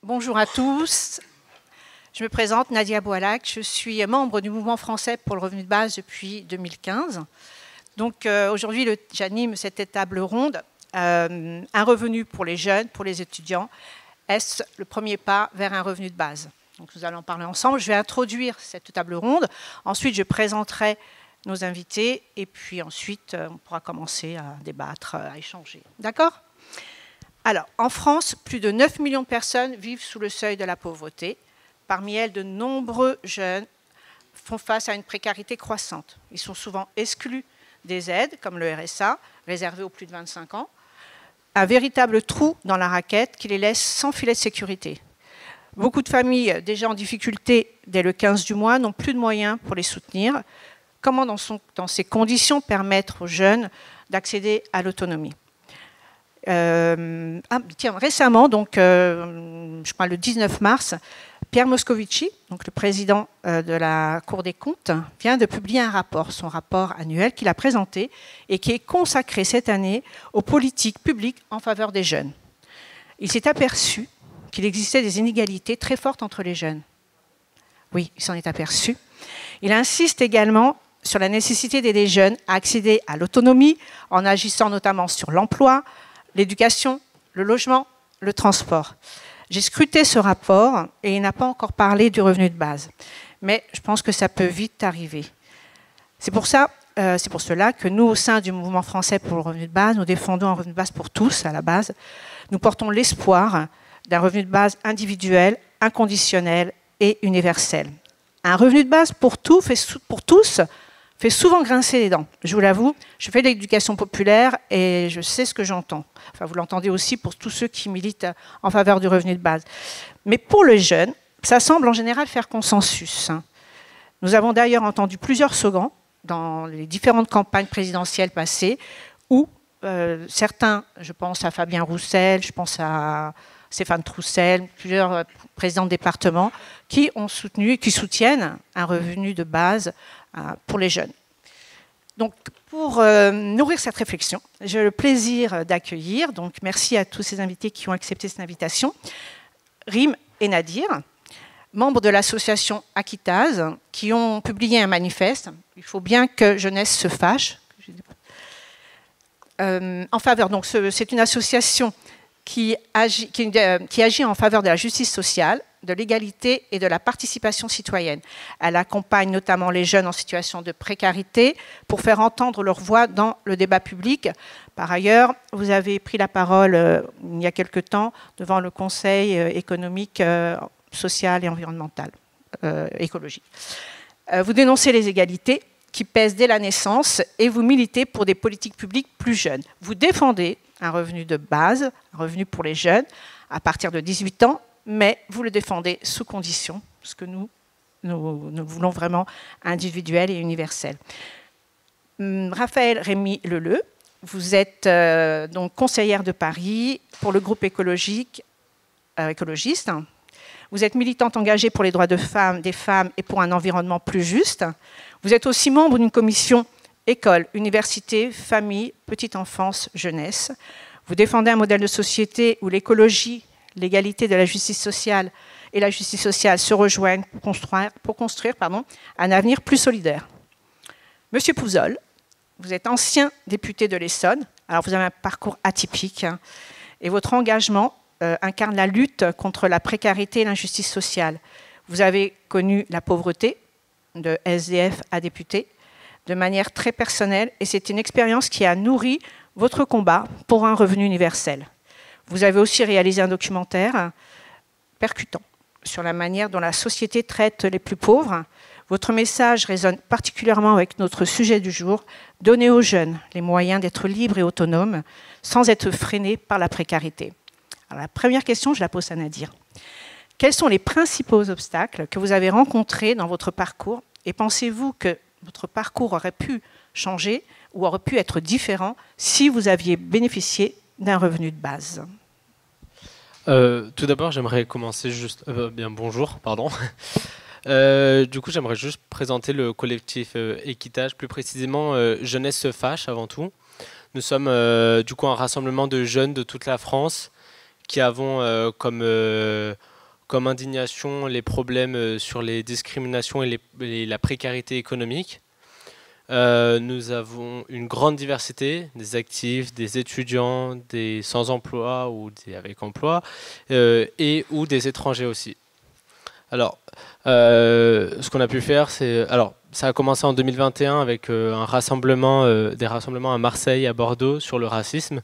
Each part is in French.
Bonjour à tous. Je me présente, Nadia Boualak. Je suis membre du Mouvement français pour le revenu de base depuis 2015. Donc aujourd'hui, j'anime cette table ronde. Un revenu pour les jeunes, pour les étudiants. Est-ce le premier pas vers un revenu de base? Donc nous allons en parler ensemble. Je vais introduire cette table ronde. Ensuite, je présenterai nos invités. Et puis ensuite, on pourra commencer à débattre, à échanger. D'accord ? Alors, en France, plus de 9 millions de personnes vivent sous le seuil de la pauvreté. Parmi elles, de nombreux jeunes font face à une précarité croissante. Ils sont souvent exclus des aides, comme le RSA, réservé aux plus de 25 ans. Un véritable trou dans la raquette qui les laisse sans filet de sécurité. Beaucoup de familles déjà en difficulté dès le 15 du mois n'ont plus de moyens pour les soutenir. Comment, dans ces conditions, permettre aux jeunes d'accéder à l'autonomie ? Récemment, donc, je crois le 19 mars, Pierre Moscovici, donc le président de la Cour des comptes, vient de publier un rapport, son rapport annuel qu'il a présenté et qui est consacré cette année aux politiques publiques en faveur des jeunes. Il s'est aperçu qu'il existait des inégalités très fortes entre les jeunes. Oui, il s'en est aperçu. Il insiste également sur la nécessité d'aider les jeunes à accéder à l'autonomie en agissant notamment sur l'emploi, l'éducation, le logement, le transport. J'ai scruté ce rapport et il n'a pas encore parlé du revenu de base. Mais je pense que ça peut vite arriver. C'est pour cela que nous, au sein du Mouvement français pour le revenu de base, nous défendons un revenu de base pour tous à la base. Nous portons l'espoir d'un revenu de base individuel, inconditionnel et universel. Un revenu de base pour tous fait souvent grincer les dents. Je vous l'avoue, je fais de l'éducation populaire et je sais ce que j'entends. Enfin, vous l'entendez aussi pour tous ceux qui militent en faveur du revenu de base. Mais pour les jeunes, ça semble en général faire consensus. Nous avons d'ailleurs entendu plusieurs slogans dans les différentes campagnes présidentielles passées où certains, je pense à Fabien Roussel, je pense à Stéphane Troussel, plusieurs présidents de département qui ont soutenu, qui soutiennent un revenu de base pour les jeunes. Donc, pour nourrir cette réflexion, j'ai le plaisir d'accueillir, donc merci à tous ces invités qui ont accepté cette invitation, Rim et Nadir, membres de l'association Akitaz, qui ont publié un manifeste. Il faut bien que jeunesse se fâche. En faveur, donc c'est une association qui agit en faveur de la justice sociale, de l'égalité et de la participation citoyenne. Elle accompagne notamment les jeunes en situation de précarité pour faire entendre leur voix dans le débat public. Par ailleurs, vous avez pris la parole il y a quelque temps devant le Conseil économique, social et environnemental, écologique. Vous dénoncez les égalités qui pèsent dès la naissance et vous militez pour des politiques publiques plus jeunes. Vous défendez un revenu de base, un revenu pour les jeunes à partir de 18 ans, mais vous le défendez sous condition, parce que nous voulons vraiment individuel et universel. Raphaël Rémy Leleu, vous êtes donc conseillère de Paris pour le groupe écologiste. Vous êtes militante engagée pour les droits des femmes et pour un environnement plus juste. Vous êtes aussi membre d'une commission école, université, famille, petite enfance, jeunesse. Vous défendez un modèle de société où l'écologie, l'égalité de la justice sociale et la justice sociale se rejoignent pour construire un avenir plus solidaire. Monsieur Pouzol, vous êtes ancien député de l'Essonne. Alors vous avez un parcours atypique et votre engagement incarne la lutte contre la précarité et l'injustice sociale. Vous avez connu la pauvreté, de SDF à député, de manière très personnelle, et c'est une expérience qui a nourri votre combat pour un revenu universel. Vous avez aussi réalisé un documentaire percutant sur la manière dont la société traite les plus pauvres. Votre message résonne particulièrement avec notre sujet du jour, donner aux jeunes les moyens d'être libres et autonomes sans être freinés par la précarité. Alors, la première question, je la pose à Nadir. Quels sont les principaux obstacles que vous avez rencontrés dans votre parcours et pensez-vous que votre parcours aurait pu changer ou aurait pu être différent si vous aviez bénéficié d'un revenu de base? Tout d'abord, j'aimerais commencer juste... bonjour, pardon. Du coup, j'aimerais juste présenter le collectif Équitage, plus précisément Jeunesse se fâche avant tout. Nous sommes du coup un rassemblement de jeunes de toute la France qui avons comme indignation les problèmes sur les discriminations et la précarité économique. Nous avons une grande diversité, des actifs, des étudiants, des sans-emploi ou des avec emploi, et ou des étrangers aussi. Alors, ce qu'on a pu faire, c'est... Alors, ça a commencé en 2021 avec des rassemblements à Marseille, à Bordeaux, sur le racisme.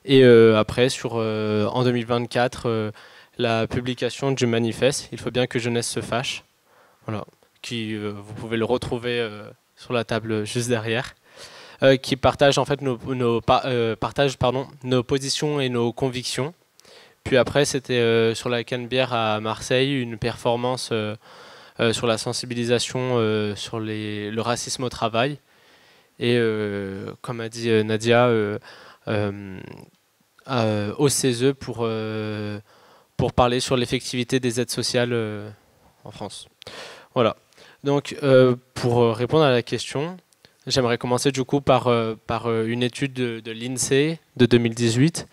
Et après, en 2024, la publication du manifeste « Il faut bien que jeunesse se fâche », voilà, vous pouvez le retrouver sur la table juste derrière, qui partage en fait nos positions et nos convictions. Puis après, c'était sur la Canebière à Marseille, une performance sur la sensibilisation sur le racisme au travail. Et comme a dit Nadia, au CESE pour parler sur l'effectivité des aides sociales en France. Voilà. Donc, pour répondre à la question, j'aimerais commencer du coup par une étude de l'INSEE de 2018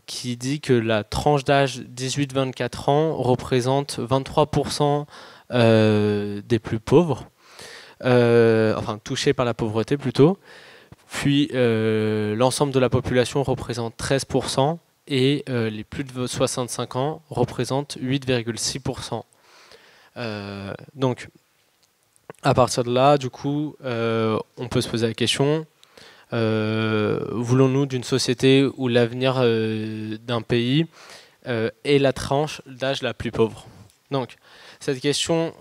qui dit que la tranche d'âge 18-24 ans représente 23% des plus pauvres, enfin touchés par la pauvreté plutôt. Puis l'ensemble de la population représente 13% et les plus de 65 ans représentent 8,6%. Donc, à partir de là, du coup, on peut se poser la question, voulons-nous d'une société où l'avenir d'un pays est la tranche d'âge la plus pauvre? Donc, cette question,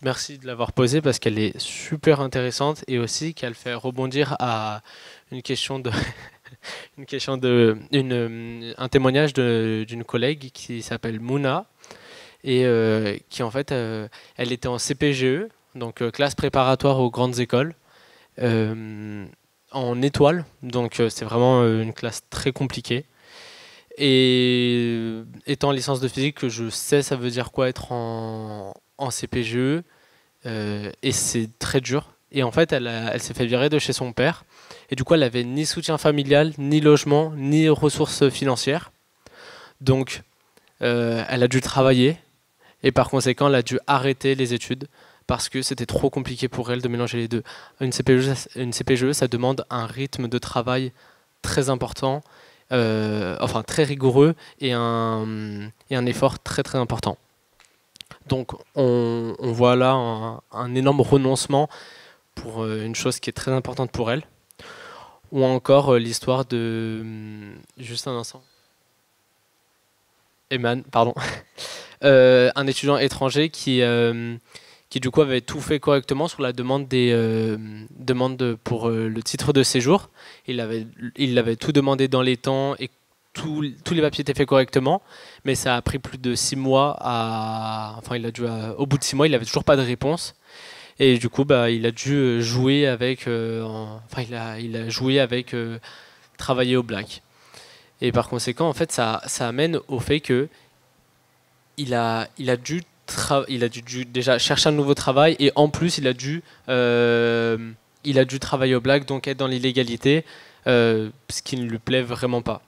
merci de l'avoir posée parce qu'elle est super intéressante et aussi qu'elle fait rebondir à une question de... un témoignage d'une collègue qui s'appelle Mouna et qui en fait, elle était en CPGE, donc classe préparatoire aux grandes écoles, en étoile, donc c'est vraiment une classe très compliquée. Et étant en licence de physique, je sais ça veut dire quoi être en CPGE, et c'est très dur. Et en fait, elle s'est fait virer de chez son père. Et du coup, elle n'avait ni soutien familial, ni logement, ni ressources financières. Donc, elle a dû travailler. Et par conséquent, elle a dû arrêter les études parce que c'était trop compliqué pour elle de mélanger les deux. Une CPGE, ça demande un rythme de travail très important, enfin très rigoureux, et un effort très très important. Donc, on voit là un énorme renoncement pour une chose qui est très importante pour elle. Ou encore l'histoire de... Juste un instant. Eman, pardon. Un étudiant étranger qui du coup avait tout fait correctement sur la demande pour le titre de séjour. Il avait tout demandé dans les temps et tous les papiers étaient faits correctement, mais ça a pris plus de 6 mois au bout de 6 mois, il n'avait toujours pas de réponse. Et du coup, il a dû jouer avec, travailler au black. Et par conséquent, en fait, ça amène au fait que il a dû déjà chercher un nouveau travail et en plus il a dû travailler au black, donc être dans l'illégalité, ce qui ne lui plaît vraiment pas.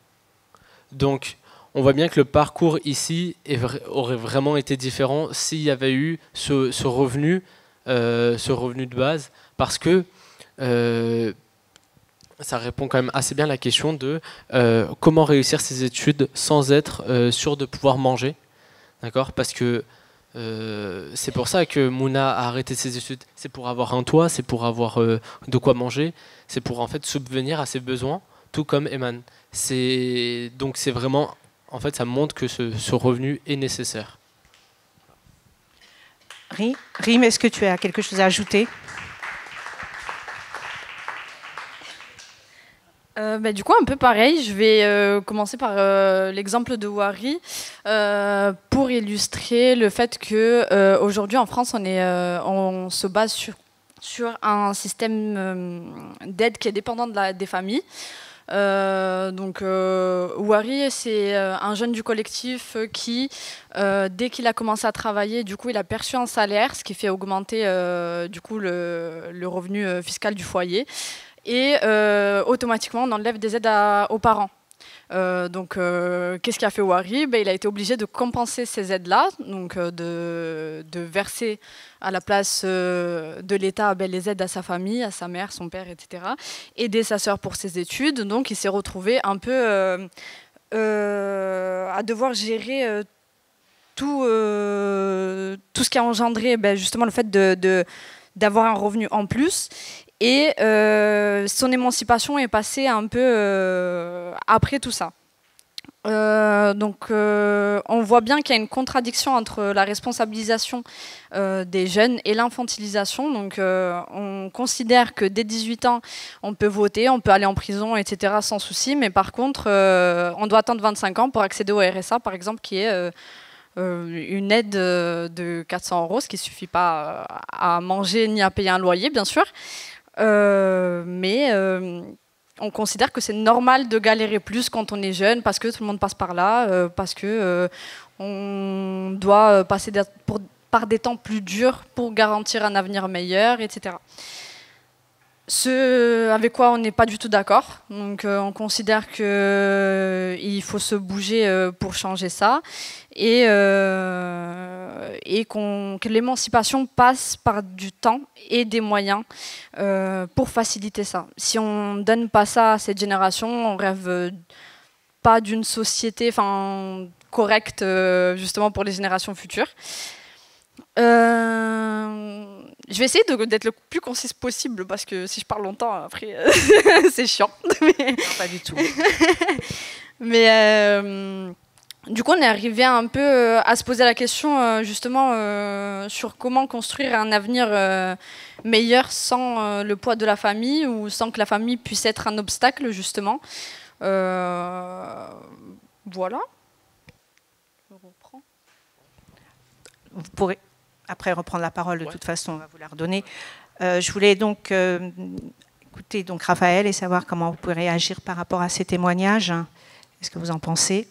Donc, on voit bien que le parcours ici aurait vraiment été différent s'il y avait eu ce revenu de base, parce que ça répond quand même assez bien à la question de comment réussir ses études sans être sûr de pouvoir manger, d'accord? Parce que c'est pour ça que Mouna a arrêté ses études, c'est pour avoir un toit, c'est pour avoir de quoi manger, c'est pour en fait subvenir à ses besoins, tout comme Eman. Donc c'est vraiment, en fait, ça montre que ce revenu est nécessaire. Rim, est-ce que tu as quelque chose à ajouter? Du coup, un peu pareil, je vais commencer par l'exemple de Wari pour illustrer le fait que aujourd'hui en France, on se base sur un système d'aide qui est dépendant des familles. Wari, c'est un jeune du collectif qui, dès qu'il a commencé à travailler, du coup, il a perçu un salaire, ce qui fait augmenter du coup le revenu fiscal du foyer. Et automatiquement, on enlève des aides aux parents. Qu'est-ce qu'a fait Wari? Il a été obligé de compenser ces aides-là, donc de verser à la place de l'État les aides à sa famille, à sa mère, son père, etc. Aider sa sœur pour ses études. Donc il s'est retrouvé un peu à devoir gérer tout ce qui a engendré justement le fait d'avoir un revenu en plus. Et son émancipation est passée un peu après tout ça. On voit bien qu'il y a une contradiction entre la responsabilisation des jeunes et l'infantilisation. Donc, on considère que dès 18 ans, on peut voter, on peut aller en prison, etc. sans souci. Mais par contre, on doit attendre 25 ans pour accéder au RSA, par exemple, qui est une aide de 400 €, ce qui ne suffit pas à manger ni à payer un loyer, bien sûr. On considère que c'est normal de galérer plus quand on est jeune parce que tout le monde passe par là, parce que on doit passer par des temps plus durs pour garantir un avenir meilleur, etc. Ce avec quoi on n'est pas du tout d'accord. Donc on considère qu'il faut se bouger pour changer ça et que l'émancipation passe par du temps et des moyens pour faciliter ça. Si on ne donne pas ça à cette génération, on rêve pas d'une société correcte justement pour les générations futures. Je vais essayer d'être le plus concise possible parce que si je parle longtemps, après, c'est chiant. Non, pas du tout. Mais du coup, on est arrivé un peu à se poser la question justement sur comment construire un avenir meilleur sans le poids de la famille ou sans que la famille puisse être un obstacle, justement. Voilà. Je reprends. Vous pourrez après reprendre la parole, de toute façon, on va vous la redonner. Je voulais donc écouter donc Raphaël et savoir comment vous pourrez réagir par rapport à ces témoignages. Qu'est-ce que vous en pensez?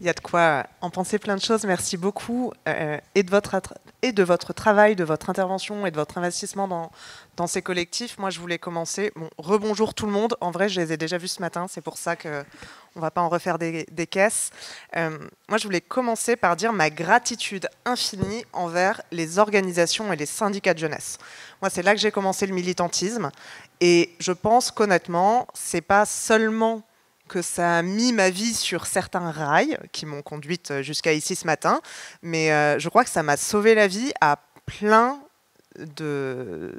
Il y a de quoi en penser plein de choses. Merci beaucoup et de votre travail, de votre intervention et de votre investissement dans ces collectifs. Moi, je voulais commencer. Bon, rebonjour tout le monde. En vrai, je les ai déjà vus ce matin. C'est pour ça qu'on ne va pas en refaire des caisses. Moi, je voulais commencer par dire ma gratitude infinie envers les organisations et les syndicats de jeunesse. Moi, c'est là que j'ai commencé le militantisme. Et je pense qu'honnêtement, ce n'est pas seulement que ça a mis ma vie sur certains rails qui m'ont conduite jusqu'à ici ce matin, mais je crois que ça m'a sauvé la vie à plein de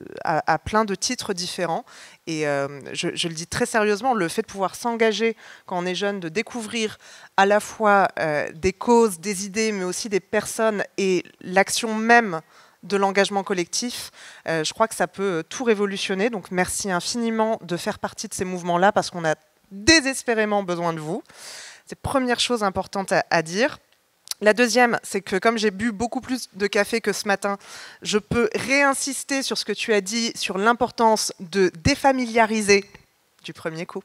titres différents. Et je le dis très sérieusement, le fait de pouvoir s'engager quand on est jeune, de découvrir à la fois des causes, des idées, mais aussi des personnes et l'action même de l'engagement collectif, je crois que ça peut tout révolutionner. Donc merci infiniment de faire partie de ces mouvements-là parce qu'on a désespérément besoin de vous. C'est la première chose importante à dire. La deuxième, c'est que comme j'ai bu beaucoup plus de café que ce matin, je peux réinsister sur ce que tu as dit, sur l'importance de défamiliariser du premier coup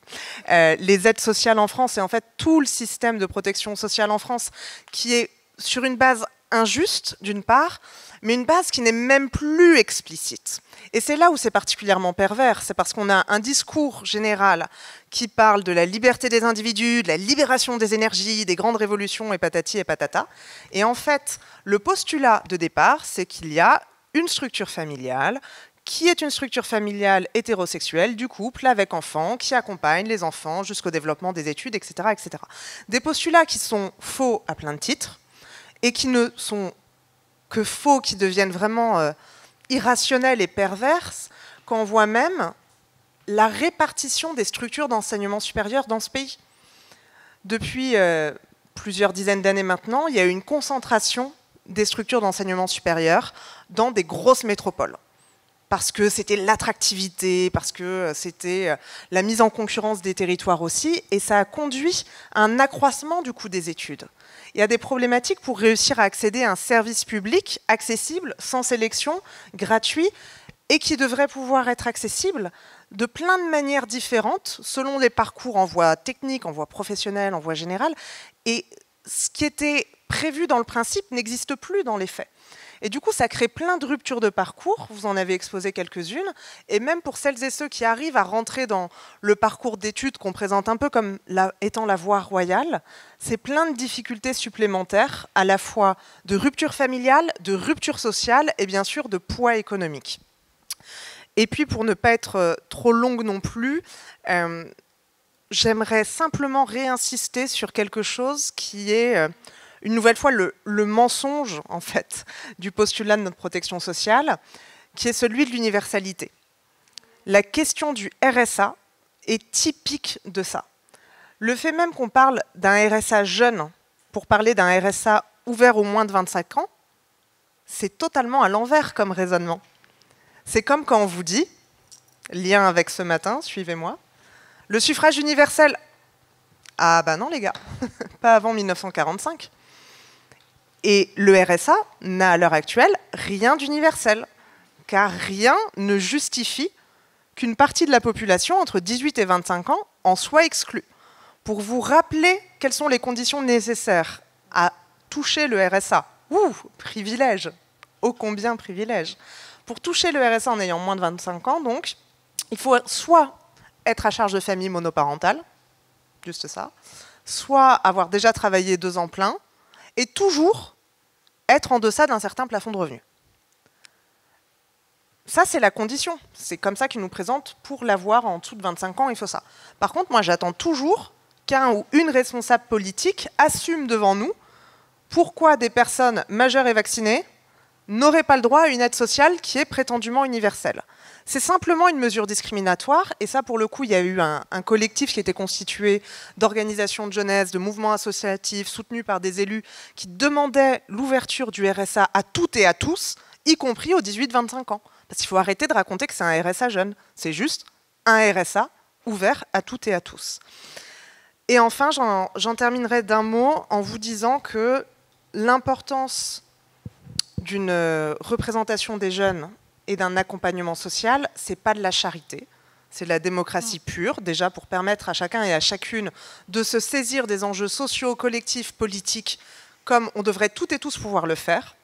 les aides sociales en France et en fait tout le système de protection sociale en France qui est sur une base injuste d'une part, mais une base qui n'est même plus explicite. Et c'est là où c'est particulièrement pervers, c'est parce qu'on a un discours général qui parle de la liberté des individus, de la libération des énergies, des grandes révolutions et patati et patata. Et en fait, le postulat de départ, c'est qu'il y a une structure familiale qui est une structure familiale hétérosexuelle du couple avec enfants, qui accompagne les enfants jusqu'au développement des études, etc., etc. Des postulats qui sont faux à plein de titres et qui ne sont que faux, qui deviennent vraiment irrationnelles et perverses, quand on voit même la répartition des structures d'enseignement supérieur dans ce pays. Depuis plusieurs dizaines d'années maintenant, il y a eu une concentration des structures d'enseignement supérieur dans des grosses métropoles. Parce que c'était l'attractivité, parce que c'était la mise en concurrence des territoires aussi, et ça a conduit à un accroissement du coût des études. Il y a des problématiques pour réussir à accéder à un service public accessible, sans sélection, gratuit, et qui devrait pouvoir être accessible de plein de manières différentes, selon les parcours en voie technique, en voie professionnelle, en voie générale. Et ce qui était prévu dans le principe n'existe plus dans les faits. Et du coup, ça crée plein de ruptures de parcours, vous en avez exposé quelques-unes, et même pour celles et ceux qui arrivent à rentrer dans le parcours d'études qu'on présente un peu comme étant la voie royale, c'est plein de difficultés supplémentaires, à la fois de rupture familiale, de rupture sociale et bien sûr de poids économique. Et puis pour ne pas être trop longue non plus, j'aimerais simplement réinsister sur quelque chose qui est une nouvelle fois le mensonge en fait du postulat de notre protection sociale, qui est celui de l'universalité. La question du RSA est typique de ça. Le fait même qu'on parle d'un RSA jeune pour parler d'un RSA ouvert aux moins de 25 ans, c'est totalement à l'envers comme raisonnement. C'est comme quand on vous dit, lien avec ce matin, suivez-moi, le suffrage universel. Ah bah non les gars, pas avant 1945. Et le RSA n'a à l'heure actuelle rien d'universel, car rien ne justifie qu'une partie de la population entre 18 et 25 ans en soit exclue. Pour vous rappeler quelles sont les conditions nécessaires à toucher le RSA, privilège, ô combien privilège. Pour toucher le RSA en ayant moins de 25 ans, donc, il faut soit être à charge de famille monoparentale, juste ça, soit avoir déjà travaillé 2 ans plein, et toujours être en deçà d'un certain plafond de revenus. Ça, c'est la condition. C'est comme ça qu'ils nous présentent. Pour l'avoir en dessous de 25 ans, il faut ça. Par contre, moi, j'attends toujours qu'un ou une responsable politique assume devant nous pourquoi des personnes majeures et vaccinées n'auraient pas le droit à une aide sociale qui est prétendument universelle. C'est simplement une mesure discriminatoire, et ça, pour le coup, il y a eu un collectif qui était constitué d'organisations de jeunesse, de mouvements associatifs, soutenus par des élus, qui demandaient l'ouverture du RSA à toutes et à tous, y compris aux 18-25 ans. Parce qu'il faut arrêter de raconter que c'est un RSA jeune. C'est juste un RSA ouvert à toutes et à tous. Et enfin, j'en terminerai d'un mot en vous disant que l'importance d'une représentation des jeunes et d'un accompagnement social, c'est pas de la charité, c'est de la démocratie pure, déjà pour permettre à chacun et à chacune de se saisir des enjeux sociaux, collectifs, politiques, comme on devrait toutes et tous pouvoir le faire.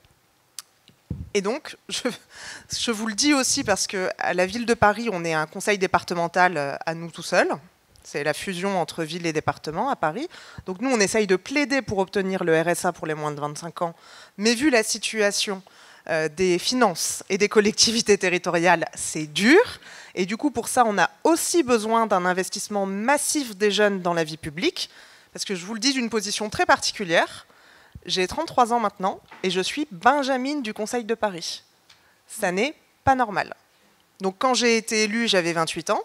Et donc, je vous le dis aussi parce qu'à la ville de Paris, on est un conseil départemental à nous tout seuls. C'est la fusion entre ville et département à Paris. Donc nous, on essaye de plaider pour obtenir le RSA pour les moins de 25 ans. Mais vu la situation des finances et des collectivités territoriales, c'est dur. Et du coup, pour ça, on a aussi besoin d'un investissement massif des jeunes dans la vie publique. Parce que je vous le dis d'une position très particulière. J'ai 33 ans maintenant et je suis benjamine du Conseil de Paris. Ça n'est pas normal. Donc quand j'ai été élue, j'avais 28 ans.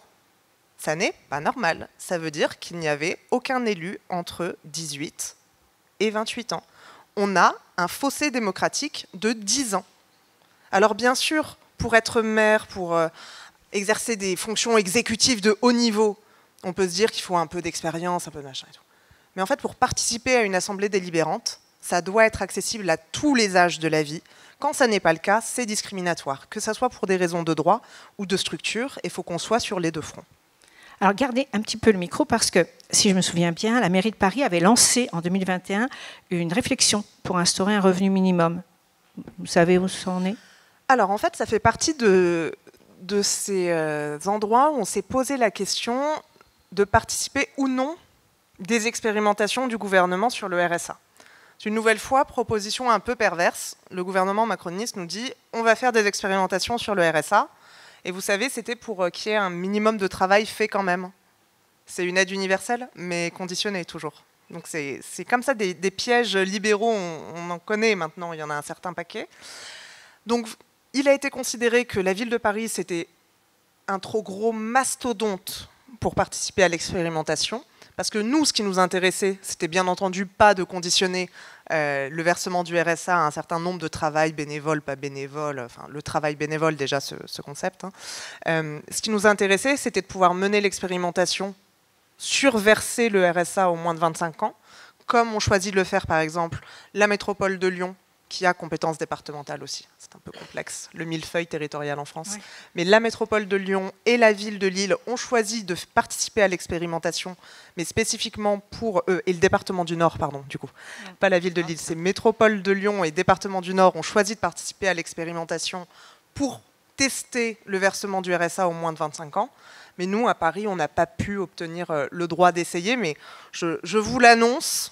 Ça n'est pas normal. Ça veut dire qu'il n'y avait aucun élu entre 18 et 28 ans. On a un fossé démocratique de 10 ans. Alors bien sûr, pour être maire, pour exercer des fonctions exécutives de haut niveau, on peut se dire qu'il faut un peu d'expérience, un peu de machin et tout. Mais en fait, pour participer à une assemblée délibérante, ça doit être accessible à tous les âges de la vie. Quand ça n'est pas le cas, c'est discriminatoire, que ce soit pour des raisons de droit ou de structure, il faut qu'on soit sur les deux fronts. Alors gardez un petit peu le micro parce que, si je me souviens bien, la mairie de Paris avait lancé en 2021 une réflexion pour instaurer un revenu minimum. Vous savez où ça en est ? Alors en fait, ça fait partie de ces endroits où on s'est posé la question de participer ou non des expérimentations du gouvernement sur le RSA. C'est une nouvelle fois, proposition un peu perverse. Le gouvernement macroniste nous dit on va faire des expérimentations sur le RSA. Et vous savez, c'était pour qu'il y ait un minimum de travail fait quand même. C'est une aide universelle, mais conditionnée toujours. Donc c'est comme ça des pièges libéraux, on en connaît maintenant, il y en a un certain paquet. Donc il a été considéré que la ville de Paris, c'était un trop gros mastodonte pour participer à l'expérimentation. Parce que nous, ce qui nous intéressait, c'était bien entendu pas de conditionner le versement du RSA à un certain nombre de travail bénévole, pas bénévole, enfin le travail bénévole déjà ce concept. Ce qui nous intéressait, c'était de pouvoir mener l'expérimentation, surverser le RSA aux moins de 25 ans, comme on choisit de le faire par exemple la métropole de Lyon, qui a compétence départementale aussi. C'est un peu complexe, le millefeuille territorial en France. Oui. Mais la métropole de Lyon et la ville de Lille ont choisi de participer à l'expérimentation, mais spécifiquement pour eux, et le département du Nord, pardon, du coup, pas la ville de Lille, c'est métropole de Lyon et département du Nord ont choisi de participer à l'expérimentation pour tester le versement du RSA aux moins de 25 ans. Mais nous, à Paris, on n'a pas pu obtenir le droit d'essayer, mais je vous l'annonce,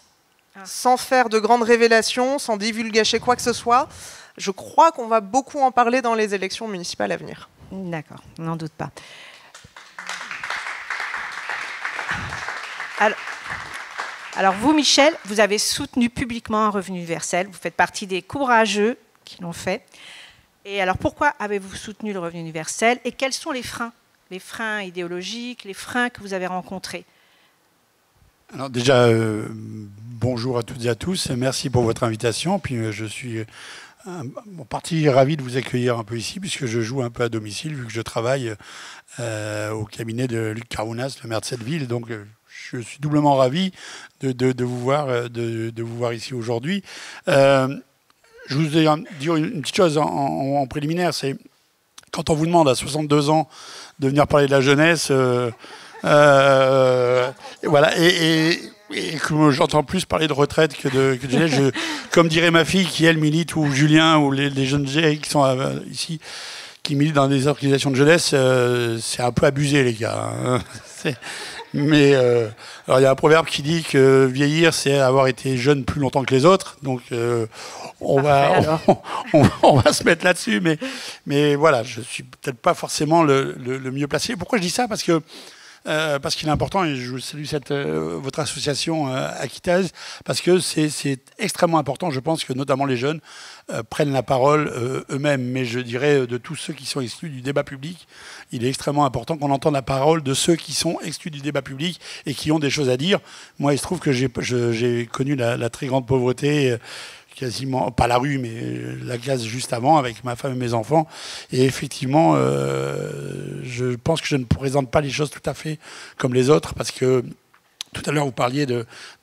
sans faire de grandes révélations, sans divulgacher quoi que ce soit, je crois qu'on va beaucoup en parler dans les élections municipales à venir. D'accord, on n'en doute pas. Alors vous, Michel, vous avez soutenu publiquement un revenu universel. Vous faites partie des courageux qui l'ont fait. Et alors pourquoi avez-vous soutenu le revenu universel et quels sont les freins idéologiques, les freins que vous avez rencontrés? Alors déjà, bonjour à toutes et à tous. Merci pour votre invitation. Puis je suis en partie ravi de vous accueillir un peu ici, puisque je joue un peu à domicile, vu que je travaille au cabinet de Luc Carounas, le maire de cette ville. Donc je suis doublement ravi de vous voir ici aujourd'hui. Je vous ai dire une petite chose en préliminaire, c'est quand on vous demande à 62 ans de venir parler de la jeunesse, voilà, et que j'entends plus parler de retraite que de jeunesse, comme dirait ma fille qui elle milite, ou Julien, ou les jeunes qui sont ici, qui militent dans des organisations de jeunesse, c'est un peu abusé les gars. Hein. Mais alors il y a un proverbe qui dit que vieillir, c'est avoir été jeune plus longtemps que les autres. Donc on va se mettre là-dessus. Mais voilà, je suis peut-être pas forcément le mieux placé. Pourquoi je dis ça? Parce qu'il est important, et je salue votre association Aquitaise, parce que c'est extrêmement important. Je pense que notamment les jeunes prennent la parole eux-mêmes, mais je dirais de tous ceux qui sont exclus du débat public, il est extrêmement important qu'on entende la parole de ceux qui sont exclus du débat public et qui ont des choses à dire. Moi, il se trouve que j'ai connu la très grande pauvreté, quasiment, pas la rue, mais la case juste avant, avec ma femme et mes enfants. Et effectivement, je pense que je ne présente pas les choses tout à fait comme les autres, parce que tout à l'heure, vous parliez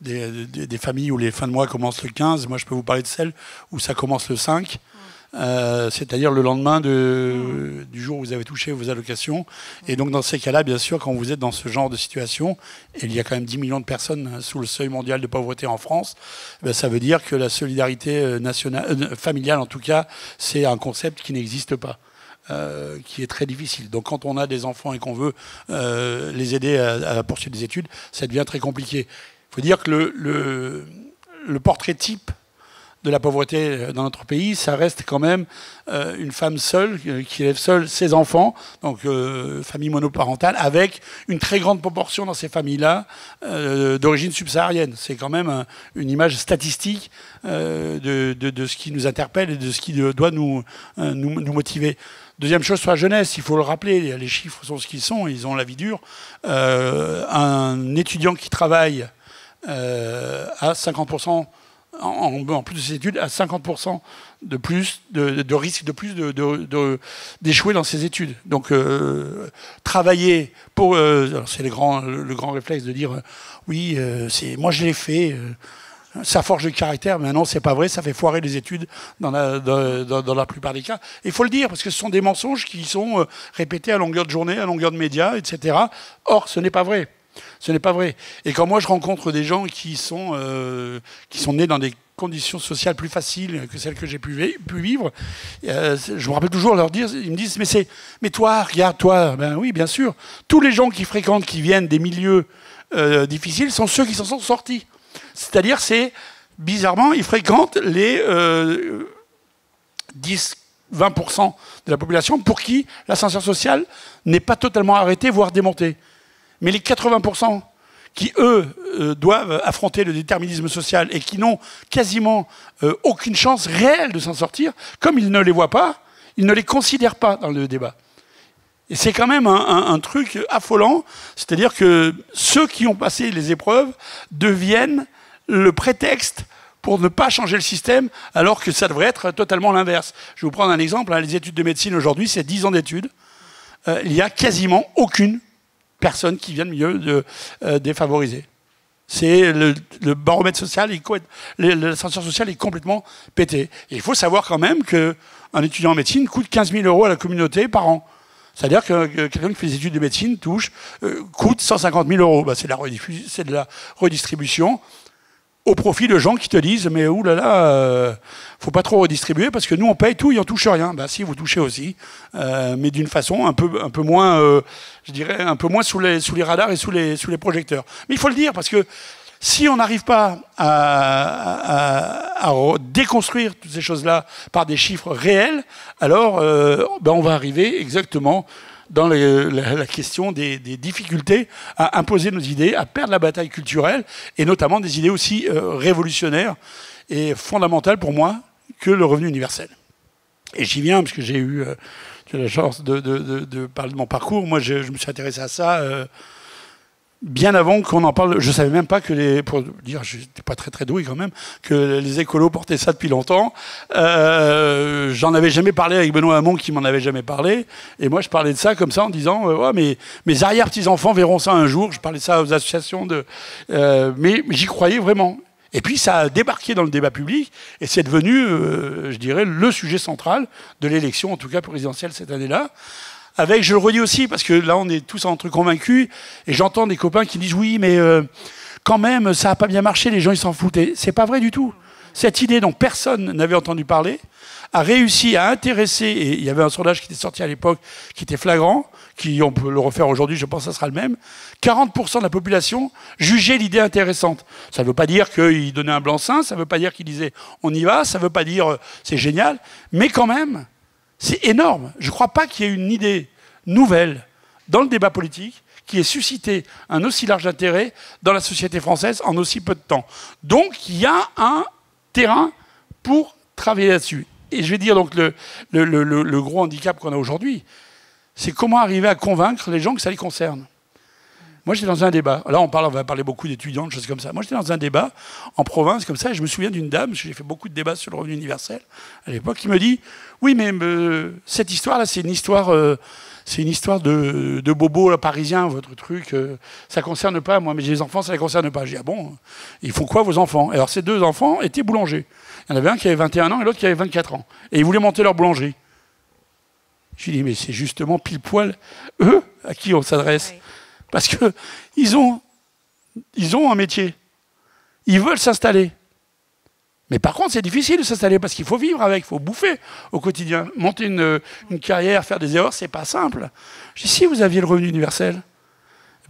des familles où les fins de mois commencent le 15. Moi, je peux vous parler de celles où ça commence le 5. C'est-à-dire le lendemain du jour où vous avez touché vos allocations. Et donc dans ces cas-là, bien sûr, quand vous êtes dans ce genre de situation, et il y a quand même 10 millions de personnes sous le seuil mondial de pauvreté en France, ben ça veut dire que la solidarité nationale, familiale en tout cas, c'est un concept qui n'existe pas. Qui est très difficile. Donc quand on a des enfants et qu'on veut les aider à poursuivre des études, ça devient très compliqué. Il faut dire que le portrait type de la pauvreté dans notre pays, ça reste quand même une femme seule, qui élève seule ses enfants, donc famille monoparentale, avec une très grande proportion dans ces familles-là d'origine subsaharienne. C'est quand même une image statistique de ce qui nous interpelle et de ce qui doit nous motiver. Deuxième chose sur la jeunesse, il faut le rappeler, les chiffres sont ce qu'ils sont, ils ont la vie dure. Un étudiant qui travaille à 50%, en plus de ses études, à 50% de plus de risque d'échouer dans ses études. Donc travailler pour... c'est le grand réflexe de dire oui, moi je l'ai fait, ça forge le caractère, mais non, c'est pas vrai, ça fait foirer les études dans la plupart des cas. Et il faut le dire, parce que ce sont des mensonges qui sont répétés à longueur de journée, à longueur de médias, etc. Or, ce n'est pas vrai. Ce n'est pas vrai. Et quand moi je rencontre des gens qui sont nés dans des conditions sociales plus faciles que celles que j'ai pu vivre, je me rappelle toujours leur dire, ils me disent mais toi, regarde toi, ben oui bien sûr, tous les gens qui fréquentent, qui viennent des milieux difficiles sont ceux qui s'en sont sortis. C'est-à-dire bizarrement, ils fréquentent les 10-20% de la population pour qui l'ascenseur social n'est pas totalement arrêté, voire démonté. Mais les 80% qui, eux, doivent affronter le déterminisme social et qui n'ont quasiment aucune chance réelle de s'en sortir, comme ils ne les voient pas, ils ne les considèrent pas dans le débat. Et c'est quand même un truc affolant, c'est-à-dire que ceux qui ont passé les épreuves deviennent le prétexte pour ne pas changer le système, alors que ça devrait être totalement l'inverse. Je vais vous prendre un exemple, les études de médecine aujourd'hui, c'est 10 ans d'études. Il n'y a quasiment aucune personne qui vient de milieux défavorisés. C'est le baromètre social, l'ascenseur social est complètement pété. Et il faut savoir quand même qu'un étudiant en médecine coûte 15 000 € à la communauté par an. C'est-à-dire que quelqu'un qui fait des études de médecine coûte 150 000 €. Bah, c'est de la redistribution au profit de gens qui te disent mais oulala, faut pas trop redistribuer parce que nous on paye tout et on touche rien. Bah si, vous touchez aussi, mais d'une façon un peu moins, je dirais un peu moins sous les radars et sous les projecteurs. Mais il faut le dire parce que si on n'arrive pas à déconstruire toutes ces choses-là par des chiffres réels, alors on va arriver exactement dans la question des difficultés à imposer nos idées, à perdre la bataille culturelle, et notamment des idées aussi révolutionnaires et fondamentales pour moi que le revenu universel. Et j'y viens parce que j'ai eu la chance de parler de mon parcours. Moi, je me suis intéressé à ça bien avant qu'on en parle. Je ne savais même pas que pour dire, je n'étais pas très doué quand même, que les écolos portaient ça depuis longtemps. J'en avais jamais parlé avec Benoît Hamon qui m'en avait jamais parlé. Et moi, je parlais de ça comme ça en disant, ouais, mais mes arrière-petits-enfants verront ça un jour. Je parlais de ça aux associations mais j'y croyais vraiment. Et puis ça a débarqué dans le débat public et c'est devenu, je dirais, le sujet central de l'élection, en tout cas présidentielle cette année-là. Avec, je le redis aussi, parce que là on est tous entre convaincus, et j'entends des copains qui disent oui, mais quand même ça n'a pas bien marché, les gens ils s'en foutaient. C'est pas vrai du tout. Cette idée dont personne n'avait entendu parler a réussi à intéresser, et il y avait un sondage qui était sorti à l'époque qui était flagrant, on peut le refaire aujourd'hui, je pense que ça sera le même. 40% de la population jugeait l'idée intéressante. Ça ne veut pas dire qu'il donnait un blanc-seing, ça ne veut pas dire qu'il disait on y va, ça ne veut pas dire c'est génial, mais quand même, c'est énorme. Je ne crois pas qu'il y ait une idée nouvelle dans le débat politique qui ait suscité un aussi large intérêt dans la société française en aussi peu de temps. Donc, il y a un terrain pour travailler là-dessus. Et je vais dire donc le gros handicap qu'on a aujourd'hui, c'est comment arriver à convaincre les gens que ça les concerne. Moi, j'étais dans un débat. Là, on va parler beaucoup d'étudiants, de choses comme ça. Moi, j'étais dans un débat en province, comme ça, et je me souviens d'une dame, parce que j'ai fait beaucoup de débats sur le revenu universel à l'époque, qui me dit « Oui, mais cette histoire-là, c'est une histoire de bobo parisien, votre truc. Ça ne concerne pas, moi, mais j'ai des enfants, ça ne les concerne pas. » Je dis « Ah bon, ils font quoi, vos enfants ?» Alors, ces deux enfants étaient boulangers. Il y en avait un qui avait 21 ans et l'autre qui avait 24 ans. Et ils voulaient monter leur boulangerie. Je lui dis, mais c'est justement pile poil eux à qui on s'adresse. Oui. Parce qu'ils ont un métier. Ils veulent s'installer. Mais par contre, c'est difficile de s'installer parce qu'il faut vivre avec, il faut bouffer au quotidien. Monter une carrière, faire des erreurs, c'est pas simple. Je dis, si vous aviez le revenu universel,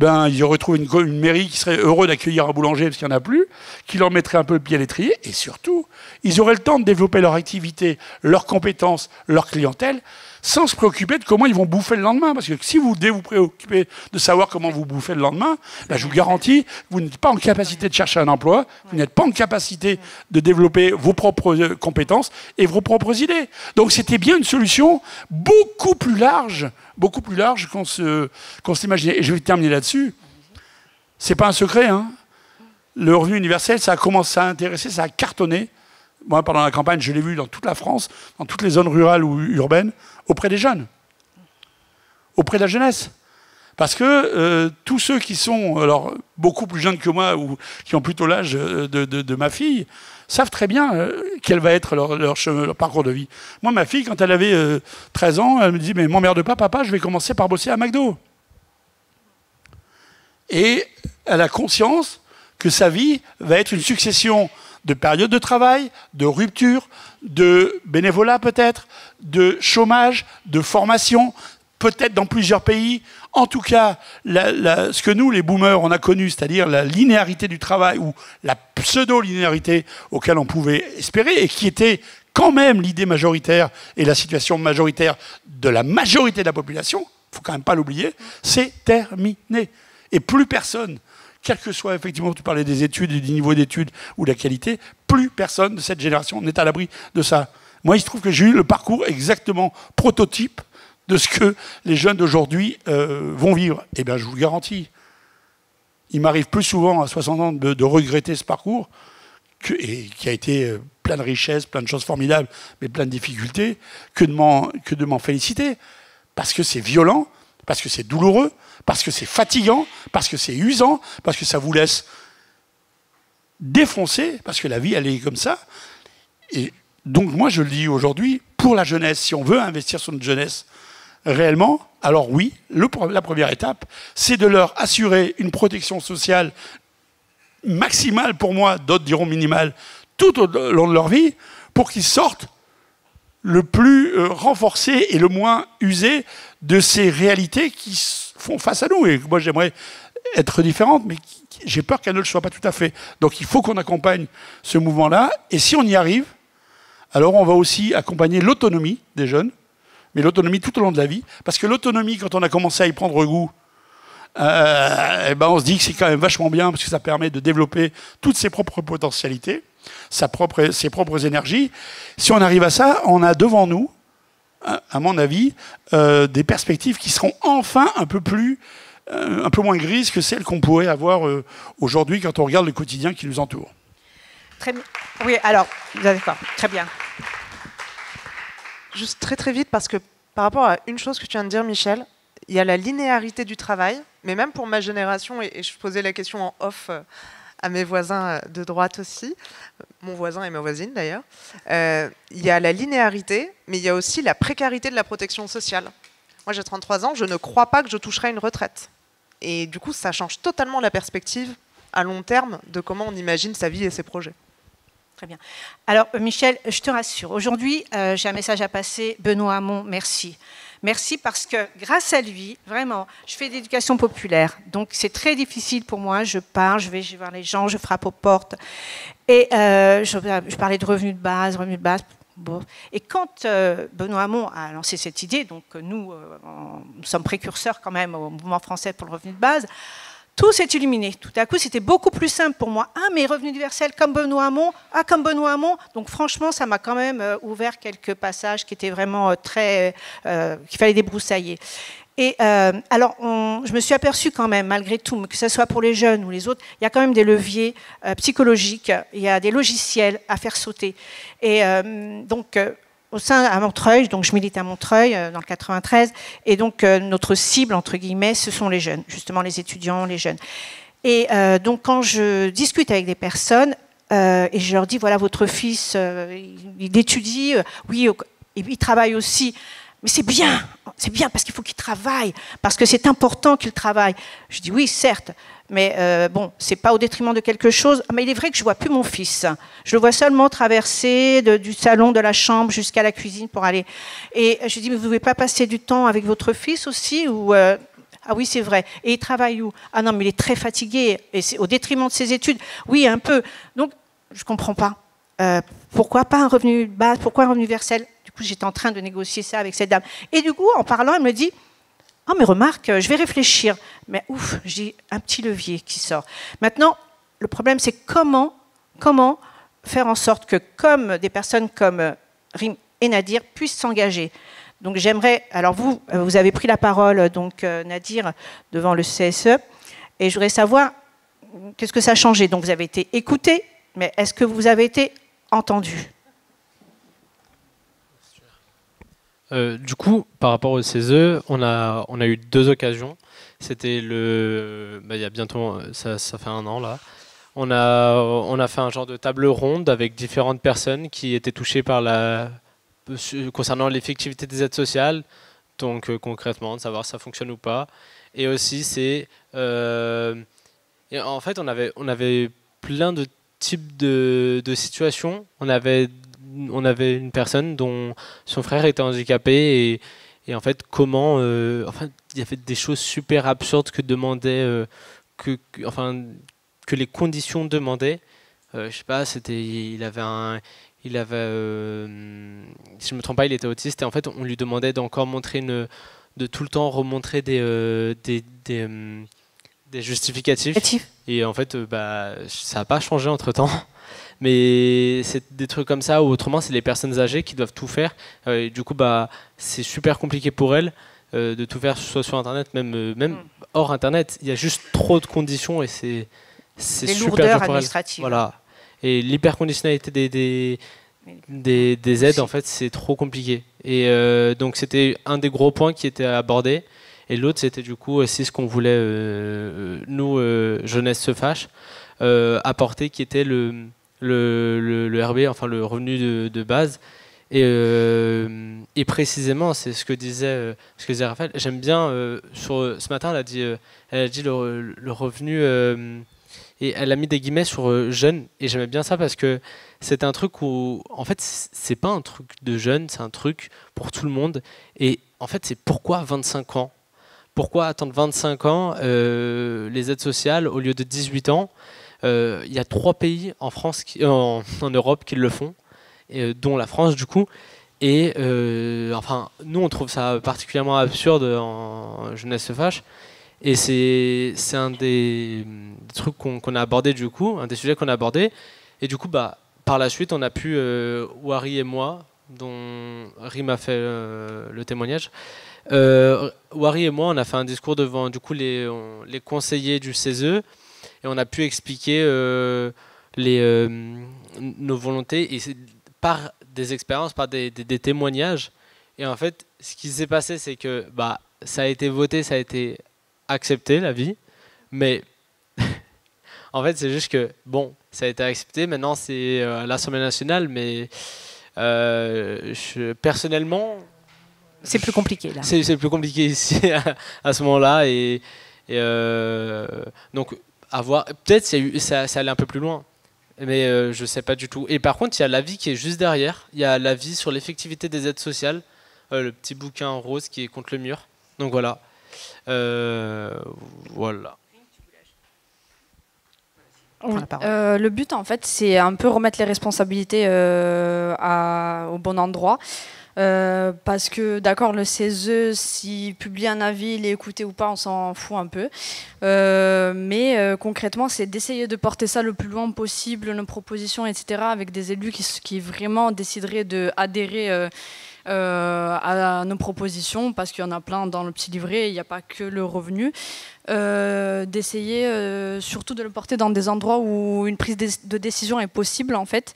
ils auraient trouvé une mairie qui serait heureux d'accueillir un boulanger parce qu'il n'y en a plus, qui leur mettrait un peu le pied à l'étrier, et surtout, ils auraient le temps de développer leur activité, leurs compétences, leur clientèle, sans se préoccuper de comment ils vont bouffer le lendemain. Parce que si vous vous préoccupez de savoir comment vous bouffez le lendemain, je vous garantis, vous n'êtes pas en capacité de chercher un emploi, vous n'êtes pas en capacité de développer vos propres compétences et vos propres idées. Donc c'était bien une solution beaucoup plus large qu'on s'imaginait. Et je vais terminer là-dessus. C'est pas un secret, hein. Le revenu universel, ça a commencé à intéresser, ça a cartonné. Moi, pendant la campagne, je l'ai vu dans toute la France, dans toutes les zones rurales ou urbaines, auprès des jeunes, auprès de la jeunesse. Parce que tous ceux qui sont alors, beaucoup plus jeunes que moi ou qui ont plutôt l'âge de ma fille savent très bien quel va être leur parcours de vie. Moi, ma fille, quand elle avait 13 ans, elle me dit « Mais m'emmerde pas, papa, je vais commencer par bosser à McDo. » Et elle a conscience que sa vie va être une succession de périodes de travail, de rupture, de bénévolat peut-être, de chômage, de formation, peut-être dans plusieurs pays. En tout cas, ce que nous, les boomers, on a connu, c'est-à-dire la linéarité du travail ou la pseudo-linéarité auquel on pouvait espérer et qui était quand même l'idée majoritaire et la situation majoritaire de la majorité de la population, il ne faut quand même pas l'oublier, c'est terminé. Et plus personne, quel que soit, effectivement, tu parlais des études, du niveau d'études ou de la qualité, plus personne de cette génération n'est à l'abri de ça. Moi, il se trouve que j'ai eu le parcours exactement prototype de ce que les jeunes d'aujourd'hui vont vivre. Eh bien, je vous le garantis. Il m'arrive plus souvent, à 60 ans, de regretter ce parcours, qui a été plein de richesses, plein de choses formidables, mais plein de difficultés, que de m'en féliciter. Parce que c'est violent, parce que c'est douloureux, parce que c'est fatigant, parce que c'est usant, parce que ça vous laisse défoncés, parce que la vie, elle est comme ça. Et donc, moi, je le dis aujourd'hui, pour la jeunesse, si on veut investir sur notre jeunesse réellement, alors oui, la première étape, c'est de leur assurer une protection sociale maximale, pour moi, d'autres diront minimale, tout au long de leur vie, pour qu'ils sortent le plus renforcés et le moins usés de ces réalités qui font face à nous. Et moi, j'aimerais être différente, mais j'ai peur qu'elle ne le soit pas tout à fait. Donc, il faut qu'on accompagne ce mouvement-là. Et si on y arrive, alors on va aussi accompagner l'autonomie des jeunes, mais l'autonomie tout au long de la vie. Parce que l'autonomie, quand on a commencé à y prendre goût, eh ben on se dit que c'est quand même vachement bien, parce que ça permet de développer toutes ses propres potentialités, ses propres énergies. Si on arrive à ça, on a devant nous, à mon avis, des perspectives qui seront enfin un peu moins grises que celles qu'on pourrait avoir aujourd'hui quand on regarde le quotidien qui nous entoure. Très bien. Oui, alors, d'accord, très bien. Juste très très vite, parce que par rapport à une chose que tu viens de dire, Michel, il y a la linéarité du travail, mais même pour ma génération, et je posais la question en off à mes voisins de droite aussi, mon voisin et ma voisine d'ailleurs, il y a la linéarité, mais il y a aussi la précarité de la protection sociale. Moi j'ai 33 ans, je ne crois pas que je toucherai une retraite. Et du coup, ça change totalement la perspective à long terme de comment on imagine sa vie et ses projets. Très bien. Alors, Michel, je te rassure. Aujourd'hui, j'ai un message à passer. Benoît Hamon, merci. Merci parce que grâce à lui, vraiment, je fais de l'éducation populaire. Donc, c'est très difficile pour moi. Je pars, je vais voir les gens, je frappe aux portes. Et je parlais de revenus de base. Bon. Et quand Benoît Hamon a lancé cette idée, donc nous sommes précurseurs quand même au mouvement français pour le revenu de base, tout s'est illuminé. Tout à coup, c'était beaucoup plus simple pour moi. Ah, mais revenu universel comme Benoît Hamon. Ah, comme Benoît Hamon. Donc, franchement, ça m'a quand même ouvert quelques passages qui étaient vraiment très... qu'il fallait débroussailler. Et alors, je me suis aperçue quand même, malgré tout, que ce soit pour les jeunes ou les autres, il y a quand même des leviers psychologiques, il y a des logiciels à faire sauter. Et donc... au sein à Montreuil, donc je milite à Montreuil dans le 93, et donc notre cible, entre guillemets, ce sont les jeunes, justement les étudiants, les jeunes. Et donc quand je discute avec des personnes, et je leur dis, voilà, votre fils, il étudie, oui, il travaille aussi, mais c'est bien parce qu'il faut qu'il travaille, parce que c'est important qu'il travaille. Je dis, oui, certes, mais bon, c'est pas au détriment de quelque chose. Mais il est vrai que je vois plus mon fils. Je le vois seulement traverser du salon, de la chambre jusqu'à la cuisine pour aller. Et je dis, mais vous ne pouvez pas passer du temps avec votre fils aussi ou ah oui, c'est vrai. Et il travaille où? Ah non, mais il est très fatigué. Et c'est au détriment de ses études. Oui, un peu. Donc, je comprends pas. Pourquoi pas un revenu de base? Pourquoi un revenu universel? Du coup, j'étais en train de négocier ça avec cette dame. Et du coup, en parlant, elle me dit, oh, mais remarque, je vais réfléchir. Mais ouf, j'ai un petit levier qui sort. Maintenant, le problème, c'est comment faire en sorte que, comme des personnes comme Rim et Nadir puissent s'engager. Donc, j'aimerais... Alors, vous avez pris la parole, donc, Nadir, devant le CSE, et je voudrais savoir qu'est-ce que ça a changé. Donc, vous avez été écouté, mais est-ce que vous avez été entendu? Du coup, par rapport au CESE, on a eu deux occasions. C'était il y a bientôt, ça fait 1 an là. On a fait un genre de table ronde avec différentes personnes qui étaient touchées concernant l'effectivité des aides sociales, donc concrètement, de savoir si ça fonctionne ou pas. Et aussi, en fait, on avait plein de types de situations. On avait une personne dont son frère était handicapé et en fait il y avait des choses super absurdes que les conditions demandaient. Je sais pas, il avait si je me trompe pas, il était autiste et en fait on lui demandait d'encore de tout le temps remontrer des justificatifs. Et en fait ça n'a pas changé entre temps. Mais c'est des trucs comme ça, ou autrement, c'est les personnes âgées qui doivent tout faire. Et du coup, c'est super compliqué pour elles de tout faire, soit sur Internet, même hors Internet. Il y a juste trop de conditions et c'est super dur pour elles. Voilà. Et l'hyperconditionnalité des aides, en fait, c'est trop compliqué. Et donc, c'était un des gros points qui était abordé. Et l'autre, c'était du coup aussi ce qu'on voulait, nous, Jeunesse se fâche. apporté, qui était le RB, enfin le revenu de base. Et précisément, c'est ce que disait Raphaël. J'aime bien, ce matin, elle a dit le revenu, et elle a mis des guillemets sur jeune, et j'aimais bien ça parce que c'est un truc où, en fait, c'est pas un truc de jeune, c'est un truc pour tout le monde. Et en fait, c'est pourquoi 25 ans? Pourquoi attendre 25 ans les aides sociales au lieu de 18 ans? Il y a 3 pays en France, en Europe qui le font, dont la France du coup. Et enfin, nous on trouve ça particulièrement absurde en Jeunesse se fâche. Et c'est un des trucs qu'on a abordé du coup, un des sujets qu'on a abordé. Et du coup, par la suite, on a pu, Wari et moi, dont Rim a fait le témoignage, Wari et moi, on a fait un discours devant du coup les conseillers du CESE, et on a pu expliquer nos volontés, et par des expériences, par des témoignages. Et en fait, ce qui s'est passé, c'est que ça a été voté, ça a été accepté, la vie, mais en fait, c'est juste que, bon, ça a été accepté, maintenant c'est à l'Assemblée nationale, mais personnellement... C'est plus compliqué, là. C'est plus compliqué ici, à ce moment-là, et donc, à voir, peut-être ça allait un peu plus loin, mais je sais pas du tout. Et par contre, il y a l'avis qui est juste derrière, il y a l'avis sur l'effectivité des aides sociales, le petit bouquin rose qui est contre le mur, donc voilà. Voilà. Le but, en fait, c'est un peu remettre les responsabilités au bon endroit. Parce que, d'accord, le CESE, s'il publie un avis, il est écouté ou pas, on s'en fout un peu. Mais concrètement, c'est d'essayer de porter ça le plus loin possible, nos propositions, etc., avec des élus qui vraiment décideraient d'adhérer à nos propositions, parce qu'il y en a plein dans le petit livret, il n'y a pas que le revenu. D'essayer surtout de le porter dans des endroits où une prise de décision est possible, en fait.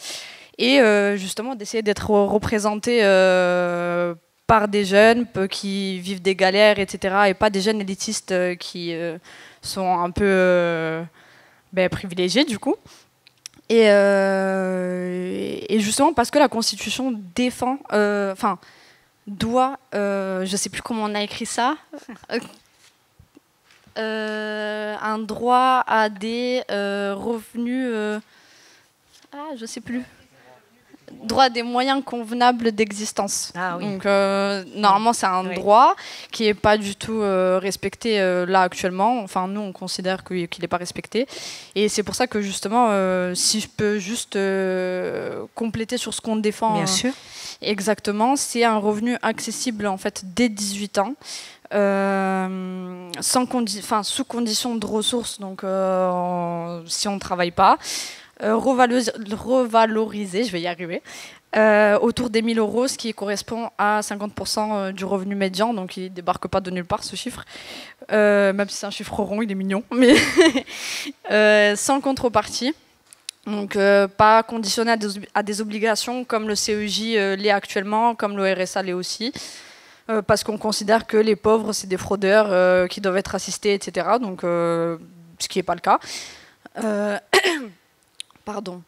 Et justement d'essayer d'être représenté par des jeunes qui vivent des galères, etc., et pas des jeunes élitistes qui sont un peu privilégiés du coup. Et justement parce que la Constitution défend, doit, je sais plus comment on a écrit ça, un droit à des revenus, je sais plus. Droit des moyens convenables d'existence. Ah, oui. Donc normalement c'est un droit qui n'est pas du tout respecté là actuellement. Enfin nous on considère qu'il n'est pas respecté. Et c'est pour ça que justement si je peux juste compléter sur ce qu'on défend. Bien sûr. Exactement, c'est un revenu accessible en fait dès 18 ans. Sous condition de ressources, donc si on ne travaille pas. Revaloriser, je vais y arriver, autour des 1 000 euros, ce qui correspond à 50% du revenu médian, donc il ne débarque pas de nulle part ce chiffre, même si c'est un chiffre rond, il est mignon, mais sans contrepartie, donc pas conditionné à des obligations comme le CEJ l'est actuellement, comme le RSA l'est aussi, parce qu'on considère que les pauvres c'est des fraudeurs qui doivent être assistés, etc., donc, ce qui n'est pas le cas. Pardon.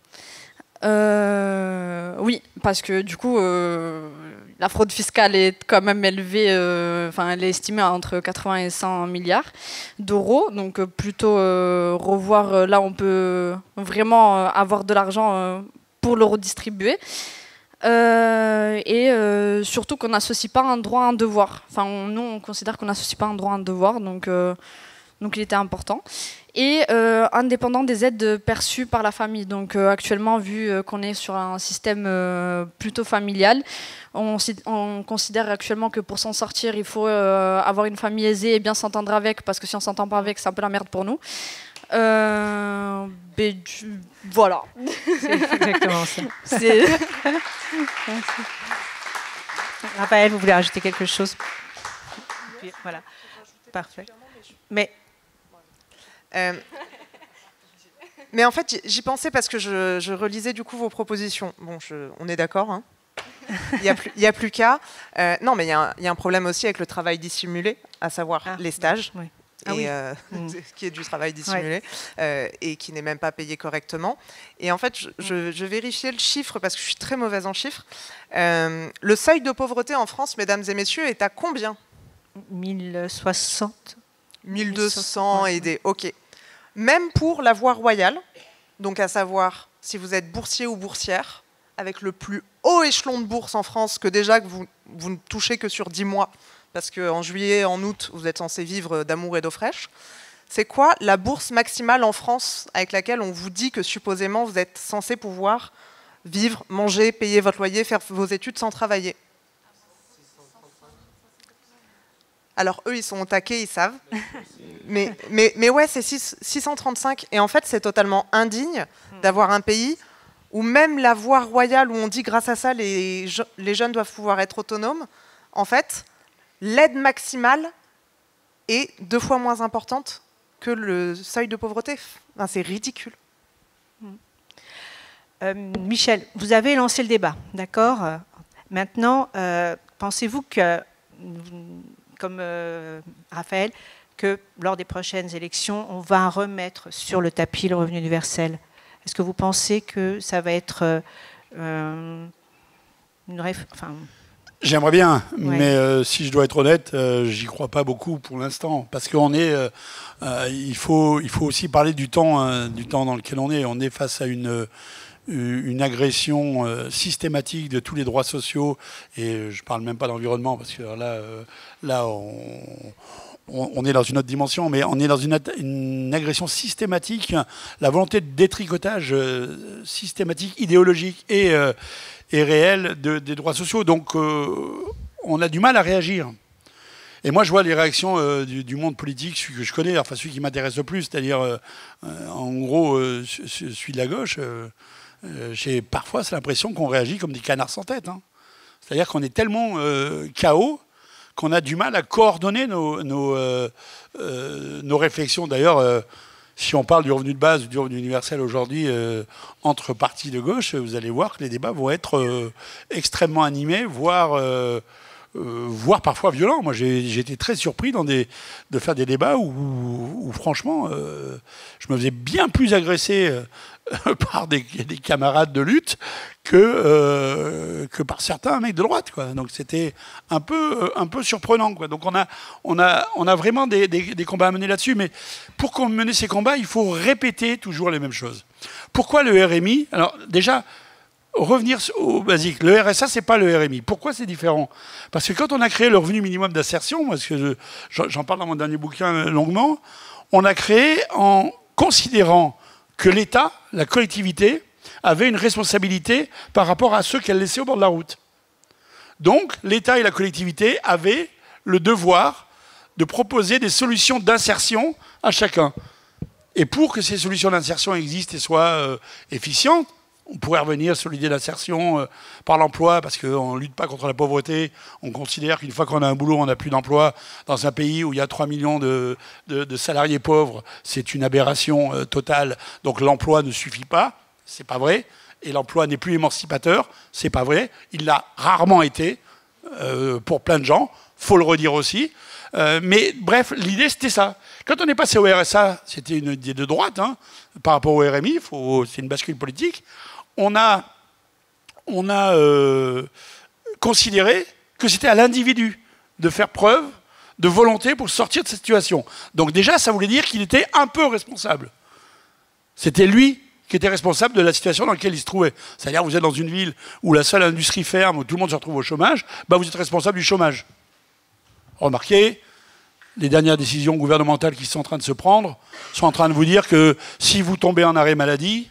Oui, parce que du coup, la fraude fiscale est quand même élevée, elle est estimée à entre 80 et 100 milliards d'euros. Donc plutôt revoir, là on peut vraiment avoir de l'argent pour le redistribuer. Et surtout qu'on n'associe pas un droit à un devoir. Nous, on considère qu'on n'associe pas un droit à un devoir, donc il était important. Et indépendant des aides perçues par la famille. Donc actuellement, vu qu'on est sur un système plutôt familial, on considère actuellement que pour s'en sortir, il faut avoir une famille aisée et bien s'entendre avec, parce que si on ne s'entend pas avec, c'est un peu la merde pour nous. Voilà. C'est exactement ça. Raphaël, vous voulez rajouter quelque chose? Voilà. Parfait. Mais en fait, j'y pensais parce que je relisais du coup vos propositions. Bon, on est d'accord, hein. Il n'y a plus qu'à. Non, mais il y a un problème aussi avec le travail dissimulé, à savoir les stages. Oui. qui est du travail dissimulé, et qui n'est même pas payé correctement. Et en fait, je vérifiais le chiffre parce que je suis très mauvaise en chiffres. Le seuil de pauvreté en France, mesdames et messieurs, est à combien? 1060. 1200 et des... Ok. Même pour la voie royale, donc à savoir si vous êtes boursier ou boursière, avec le plus haut échelon de bourse en France, que déjà que vous ne touchez que sur 10 mois, parce qu'en juillet, en août, vous êtes censé vivre d'amour et d'eau fraîche. C'est quoi la bourse maximale en France avec laquelle on vous dit que supposément vous êtes censé pouvoir vivre, manger, payer votre loyer, faire vos études sans travailler? Alors eux, ils sont au taquet, ils savent. Mais ouais, c'est 635. Et en fait, c'est totalement indigne d'avoir un pays où même la voie royale, où on dit grâce à ça, les jeunes doivent pouvoir être autonomes, en fait... L'aide maximale est 2 fois moins importante que le seuil de pauvreté. Enfin, c'est ridicule. Michel, vous avez lancé le débat, d'accord? Maintenant, pensez-vous que, comme Raphaël, que lors des prochaines élections, on va remettre sur le tapis le revenu universel? Est-ce que vous pensez que ça va être J'aimerais bien, mais si je dois être honnête, j'y crois pas beaucoup pour l'instant, parce qu'on est, il faut aussi parler du temps dans lequel on est. On est face à une agression systématique de tous les droits sociaux, et je parle même pas d'environnement, parce que là, on est dans une autre dimension, mais on est dans une agression systématique, la volonté de détricotage systématique, idéologique et réel des droits sociaux. Donc on a du mal à réagir. Et moi je vois les réactions du monde politique, celui que je connais, enfin celui qui m'intéresse le plus, c'est-à-dire en gros celui de la gauche, parfois c'est l'impression qu'on réagit comme des canards sans tête. Hein. C'est-à-dire qu'on est tellement chaos qu'on a du mal à coordonner nos réflexions. D'ailleurs, si on parle du revenu de base, du revenu universel aujourd'hui, entre partis de gauche, vous allez voir que les débats vont être extrêmement animés, voire parfois violents. Moi, j'ai été très surpris de faire des débats où franchement, je me faisais bien plus agresser par des camarades de lutte que par certains mecs de droite, quoi. Donc c'était un peu surprenant, quoi. Donc on a vraiment des combats à mener là-dessus, mais pour mener ces combats, il faut répéter toujours les mêmes choses. Pourquoi le RMI? Alors déjà, revenir au basique. Le RSA, c'est pas le RMI. Pourquoi c'est différent? Parce que quand on a créé le revenu minimum d'insertion, parce que j'en parle dans mon dernier bouquin longuement, on a créé en considérant que l'État, la collectivité, avait une responsabilité par rapport à ceux qu'elle laissait au bord de la route. Donc, l'État et la collectivité avaient le devoir de proposer des solutions d'insertion à chacun. Et pour que ces solutions d'insertion existent et soient efficientes, on pourrait revenir sur l'idée d'insertion par l'emploi, parce qu'on ne lutte pas contre la pauvreté. On considère qu'une fois qu'on a un boulot, on n'a plus d'emploi. Dans un pays où il y a 3 millions de salariés pauvres, c'est une aberration totale. Donc l'emploi ne suffit pas, c'est pas vrai. Et l'emploi n'est plus émancipateur, c'est pas vrai. Il l'a rarement été pour plein de gens, faut le redire aussi. Mais bref, l'idée c'était ça. Quand on est passé au RSA, c'était une idée de droite, hein, par rapport au RMI, c'est une bascule politique. On a considéré que c'était à l'individu de faire preuve de volonté pour sortir de cette situation. Donc déjà, ça voulait dire qu'il était un peu responsable. C'était lui qui était responsable de la situation dans laquelle il se trouvait. C'est-à-dire, vous êtes dans une ville où la seule industrie ferme, où tout le monde se retrouve au chômage, bah vous êtes responsable du chômage. Remarquez, les dernières décisions gouvernementales qui sont en train de se prendre sont en train de vous dire que si vous tombez en arrêt maladie,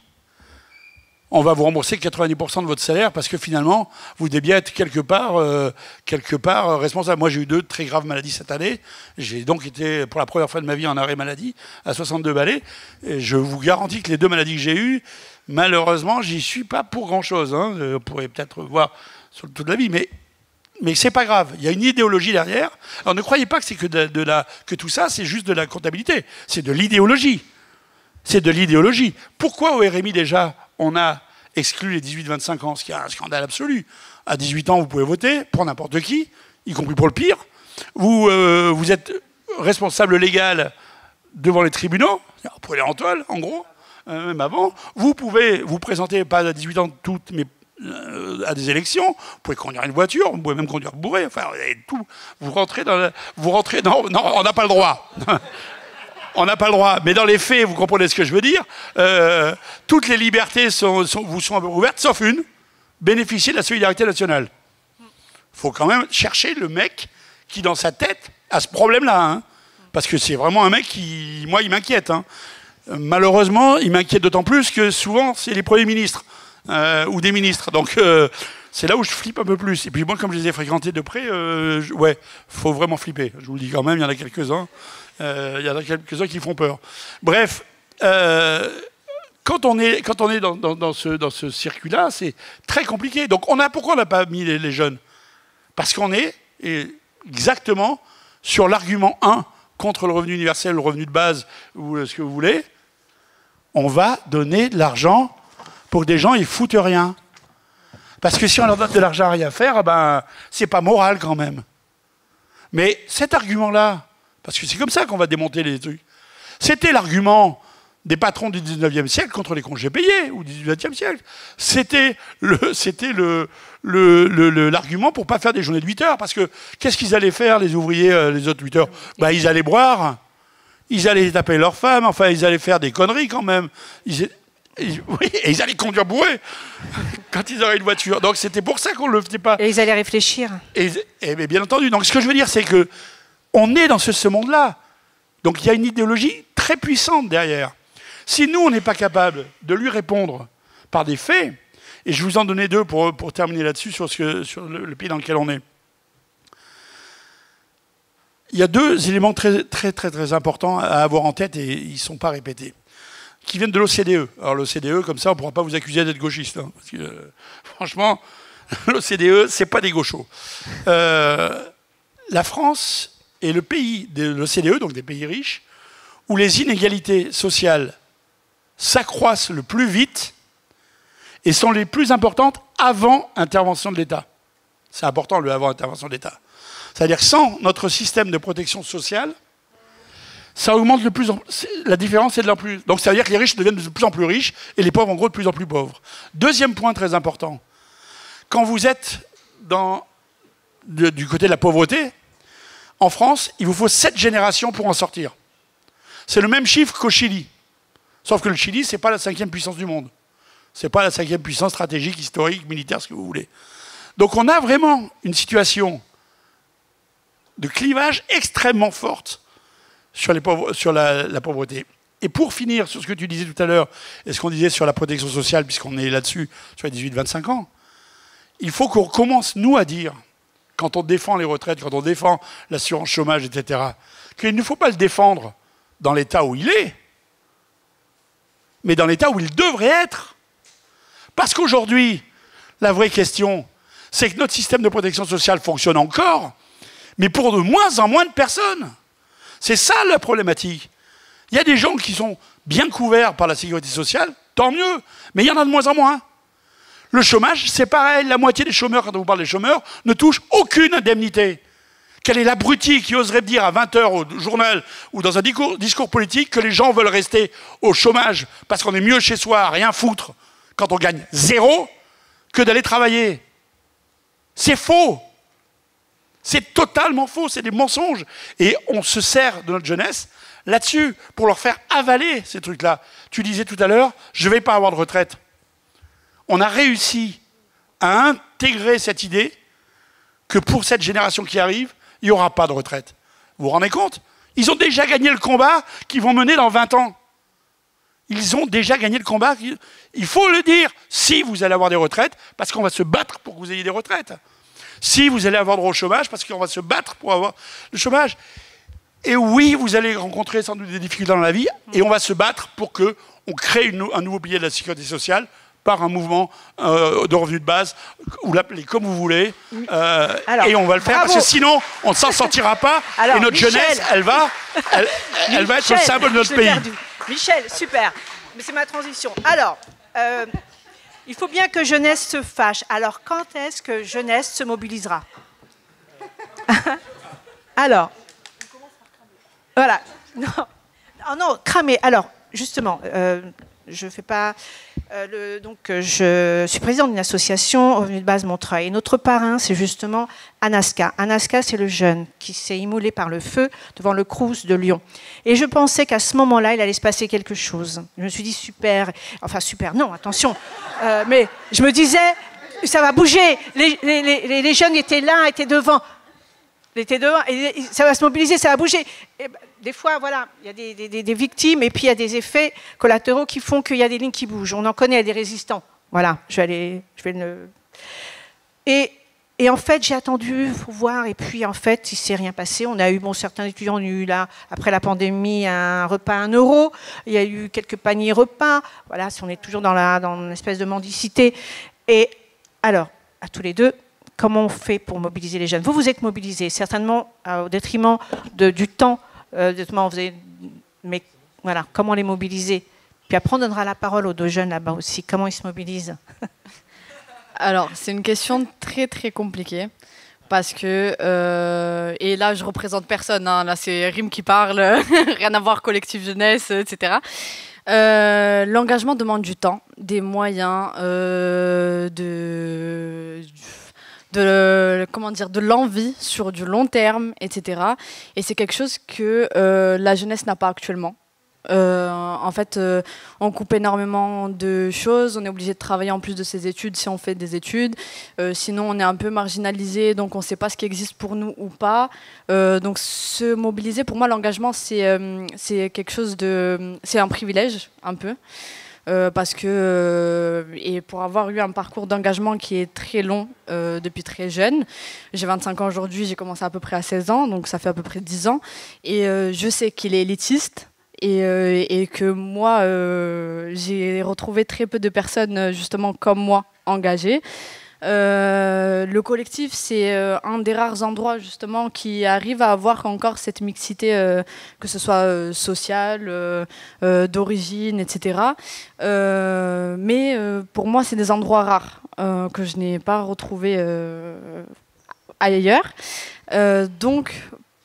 on va vous rembourser 90% de votre salaire parce que finalement, vous devez bien être quelque part responsable. Moi, j'ai eu 2 très graves maladies cette année. J'ai donc été, pour la première fois de ma vie, en arrêt maladie à 62 balais. Et je vous garantis que les 2 maladies que j'ai eues, malheureusement, j'y suis pas pour grand-chose. Hein. Vous pourrez peut-être voir sur toute la vie, mais c'est pas grave. Il y a une idéologie derrière. Alors ne croyez pas que c'est que tout ça, c'est juste de la comptabilité. C'est de l'idéologie. C'est de l'idéologie. Pourquoi au RMI déjà on a exclu les 18-25 ans, ce qui est un scandale absolu. À 18 ans, vous pouvez voter pour n'importe qui, y compris pour le pire. Vous êtes responsable légal devant les tribunaux, pour aller en toile, en gros, même avant. Vous pouvez vous présenter, pas à 18 ans toutes, mais à des élections. Vous pouvez conduire une voiture, vous pouvez même conduire bourré, enfin, tout. Vous rentrez dans... Non, on n'a pas le droit. On n'a pas le droit. Mais dans les faits, vous comprenez ce que je veux dire. Toutes les libertés vous sont ouvertes, sauf une, bénéficier de la solidarité nationale. Il faut quand même chercher le mec qui, dans sa tête, a ce problème-là. Hein. Parce que c'est vraiment un mec qui, moi, il m'inquiète. Hein. Malheureusement, il m'inquiète d'autant plus que souvent, c'est les premiers ministres ou des ministres. Donc, c'est là où je flippe un peu plus. Et puis moi, comme je les ai fréquentés de près, ouais, faut vraiment flipper. Je vous le dis quand même, il y en a quelques-uns. Il y en a quelques-uns qui font peur. Bref, quand on est dans ce circuit-là, c'est très compliqué. Donc, pourquoi on n'a pas mis les jeunes? Parce qu'on est exactement sur l'argument 1 contre le revenu universel, le revenu de base, ou ce que vous voulez. On va donner de l'argent pour que des gens ils foutent rien. Parce que si on leur donne de l'argent à rien faire, ben, c'est pas moral quand même. Mais cet argument-là, parce que c'est comme ça qu'on va démonter les trucs, c'était l'argument des patrons du 19e siècle contre les congés payés, ou du 20e siècle. C'était l'argument pour ne pas faire des journées de 8 heures. Parce que qu'est-ce qu'ils allaient faire, les ouvriers, les autres 8 heures? Ben, ils allaient boire, ils allaient taper leurs femmes, enfin, ils allaient faire des conneries quand même. Oui, et ils allaient conduire bourrés quand ils auraient une voiture. Donc c'était pour ça qu'on ne le faisait pas. Et ils allaient réfléchir. Et bien entendu. Donc ce que je veux dire, c'est que on est dans ce monde-là. Donc il y a une idéologie très puissante derrière. Si nous, on n'est pas capable de lui répondre par des faits, et je vous en donnais deux pour terminer là-dessus sur le pays dans lequel on est. Il y a deux éléments très, très, très, très importants à avoir en tête, et ils ne sont pas répétés, qui viennent de l'OCDE. Alors l'OCDE, comme ça, on ne pourra pas vous accuser d'être gauchiste. Hein, parce que, franchement, l'OCDE, ce n'est pas des gauchos. La France est le pays de l'OCDE, donc des pays riches, où les inégalités sociales s'accroissent le plus vite et sont les plus importantes avant intervention de l'État. C'est important, le avant intervention de l'État. C'est-à-dire que sans notre système de protection sociale, ça augmente de plus en plus. La différence est de plus. Donc ça veut dire que les riches deviennent de plus en plus riches et les pauvres, en gros, de plus en plus pauvres. Deuxième point très important. Quand vous êtes du côté de la pauvreté, en France, il vous faut 7 générations pour en sortir. C'est le même chiffre qu'au Chili. Sauf que le Chili, ce n'est pas la 5e puissance du monde. Ce n'est pas la 5e puissance stratégique, historique, militaire, ce que vous voulez. Donc on a vraiment une situation de clivage extrêmement forte sur la pauvreté. Et pour finir sur ce que tu disais tout à l'heure, et ce qu'on disait sur la protection sociale, puisqu'on est là-dessus, sur les 18-25 ans, il faut qu'on commence, nous, à dire, quand on défend les retraites, quand on défend l'assurance chômage, etc., qu'il ne faut pas le défendre dans l'état où il est, mais dans l'état où il devrait être. Parce qu'aujourd'hui, la vraie question, c'est que notre système de protection sociale fonctionne encore, mais pour de moins en moins de personnes. C'est ça la problématique. Il y a des gens qui sont bien couverts par la sécurité sociale, tant mieux, mais il y en a de moins en moins. Le chômage, c'est pareil, la moitié des chômeurs, quand on vous parle des chômeurs, ne touchent aucune indemnité. Quel est l'abruti qui oserait dire à 20h au journal ou dans un discours politique que les gens veulent rester au chômage parce qu'on est mieux chez soi à rien foutre quand on gagne 0 que d'aller travailler? C'est faux. C'est totalement faux, c'est des mensonges. Et on se sert de notre jeunesse là-dessus pour leur faire avaler ces trucs-là. Tu disais tout à l'heure, je ne vais pas avoir de retraite. On a réussi à intégrer cette idée que pour cette génération qui arrive, il n'y aura pas de retraite. Vous vous rendez compte? Ils ont déjà gagné le combat qu'ils vont mener dans 20 ans. Ils ont déjà gagné le combat. Il faut le dire. Si vous allez avoir des retraites, parce qu'on va se battre pour que vous ayez des retraites. Si vous allez avoir droit au chômage, parce qu'on va se battre pour avoir le chômage. Et oui, vous allez rencontrer sans doute des difficultés dans la vie, et on va se battre pour qu'on crée un nouveau pilier de la sécurité sociale par un mouvement de revenus de base, ou l'appelez comme vous voulez, et on va le faire, bravo. Parce que sinon, on ne s'en sortira pas, alors, et notre jeunesse, elle va être le symbole de notre pays. Perdu. Michel, super, mais c'est ma transition. Alors, il faut bien que jeunesse se fâche. Alors, quand est-ce que jeunesse se mobilisera? Alors, voilà. Non. Oh non, cramé. Alors, justement, je fais pas. Je suis présidente d'une association Revenu de base Montreuil. Et notre parrain, c'est justement Anaska. Anaska, c'est le jeune qui s'est immolé par le feu devant le Crous de Lyon. Et je pensais qu'à ce moment-là, il allait se passer quelque chose. Je me suis dit super. Enfin super. Non, attention. Mais je me disais, ça va bouger. Les jeunes étaient là, étaient devant. L'été dehors, et ça va se mobiliser, ça va bouger. Et des fois, voilà, il y a des victimes et puis il y a des effets collatéraux qui font qu'il y a des lignes qui bougent. On en connaît, il y a des résistants. Voilà, je vais le... Et en fait, j'ai attendu pour voir, et puis en fait, il ne s'est rien passé. On a eu, certains étudiants ont eu là, après la pandémie, un repas à 1 €. Il y a eu quelques paniers repas. Voilà, si on est toujours dans une espèce de mendicité. Et alors, à tous les deux, comment on fait pour mobiliser les jeunes? Vous êtes mobilisés, certainement au détriment du temps. Mais voilà, comment les mobiliser? Puis après, on donnera la parole aux 2 jeunes là-bas aussi. Comment ils se mobilisent? Alors, c'est une question très, très compliquée. Parce que, et là, je représente personne. Hein, là, c'est Rim qui parle, rien à voir, collectif jeunesse, etc. L'engagement demande du temps, des moyens, de l'envie sur du long terme, etc. Et c'est quelque chose que la jeunesse n'a pas actuellement. En fait, on coupe énormément de choses. On est obligé de travailler en plus de ses études si on fait des études. Sinon, on est un peu marginalisé, donc on ne sait pas ce qui existe pour nous ou pas. Donc, se mobiliser, pour moi, l'engagement, c'est quelque chose de... C'est un privilège, un peu. Parce que, et pour avoir eu un parcours d'engagement qui est très long depuis très jeune, j'ai 25 ans aujourd'hui, j'ai commencé à peu près à 16 ans, donc ça fait à peu près 10 ans, et je sais qu'il est élitiste, et que moi, j'ai retrouvé très peu de personnes justement comme moi engagées. Le collectif, c'est un des rares endroits justement qui arrive à avoir encore cette mixité, que ce soit sociale, d'origine, etc. Mais pour moi, c'est des endroits rares que je n'ai pas retrouvés ailleurs. Donc,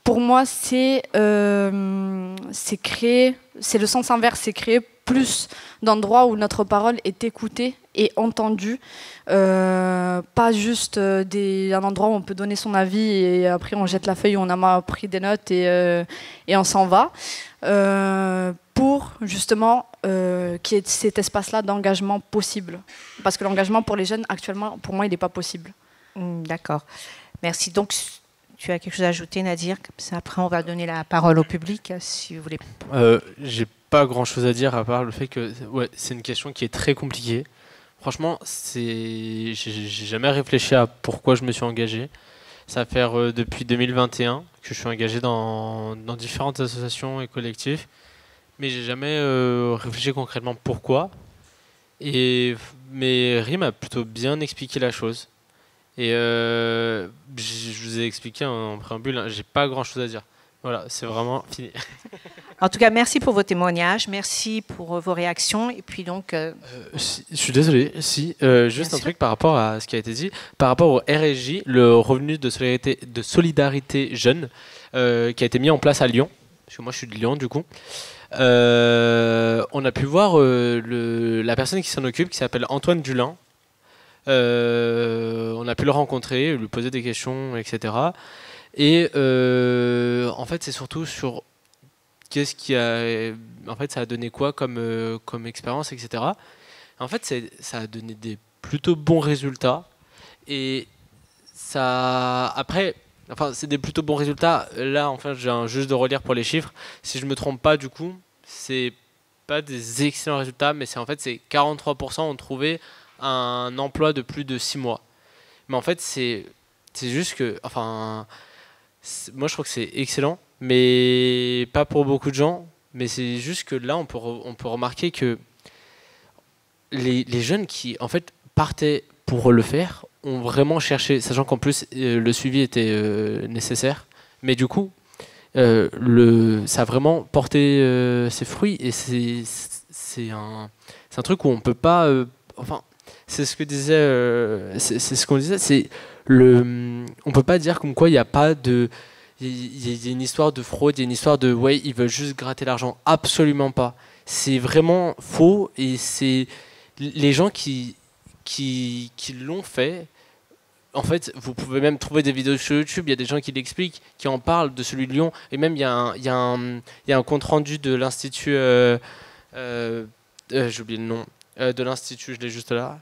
pour moi, c'est créer, c'est le sens inverse, c'est créer plus d'endroits où notre parole est écoutée et entendue. Pas juste un endroit où on peut donner son avis et après on jette la feuille où on a pris des notes et on s'en va. Pour justement qu'il y ait cet espace-là d'engagement possible. Parce que l'engagement pour les jeunes, actuellement, pour moi, il n'est pas possible. D'accord. Merci. Donc, tu as quelque chose à ajouter, Nadir? Comme ça, après, on va donner la parole au public, si vous voulez. J'ai pas grand-chose à dire à part le fait que c'est une question qui est très compliquée. Franchement, j'ai jamais réfléchi à pourquoi je me suis engagé. Ça va faire depuis 2021 que je suis engagé dans différentes associations et collectifs, mais j'ai jamais réfléchi concrètement pourquoi. Mais Rim a plutôt bien expliqué la chose. Et je vous ai expliqué en préambule, hein, j'ai pas grand-chose à dire. Voilà, c'est vraiment fini. En tout cas, merci pour vos témoignages, merci pour vos réactions. Et puis donc, je suis désolé, juste un truc par rapport à ce qui a été dit, par rapport au RSJ, le revenu de solidarité jeune, qui a été mis en place à Lyon, parce que moi je suis de Lyon du coup. On a pu voir la personne qui s'en occupe, qui s'appelle Antoine Dulin. On a pu le rencontrer, lui poser des questions, etc. Et en fait, c'est surtout sur qu'est-ce qui a... En fait, ça a donné quoi comme expérience, etc. En fait, ça a donné des plutôt bons résultats. Et ça... Après, enfin, c'est des plutôt bons résultats. Là, enfin, j'ai juste de relire pour les chiffres. Si je me trompe pas, du coup, c'est pas des excellents résultats, mais c'est 43% ont trouvé un emploi de plus de 6 mois. Mais en fait, c'est juste que... Enfin... Moi, je trouve que c'est excellent, mais pas pour beaucoup de gens. Mais c'est juste que là, on peut remarquer que les jeunes qui, en fait, partaient pour le faire ont vraiment cherché, sachant qu'en plus, le suivi était nécessaire. Mais du coup, ça a vraiment porté ses fruits. Et c'est un truc où on peut pas... enfin, c'est ce que disait... c'est ce qu'on disait, c'est... on peut pas dire comme quoi il n'y a pas de y a une histoire de fraude, il y a une histoire de ouais, ils veulent juste gratter l'argent. Absolument pas. C'est vraiment faux et c'est les gens qui l'ont fait. En fait, vous pouvez même trouver des vidéos sur YouTube, il y a des gens qui l'expliquent, qui en parlent de celui de Lyon. Et même, il y a un compte-rendu de l'Institut... j'ai oublié le nom. De l'Institut, je l'ai juste là.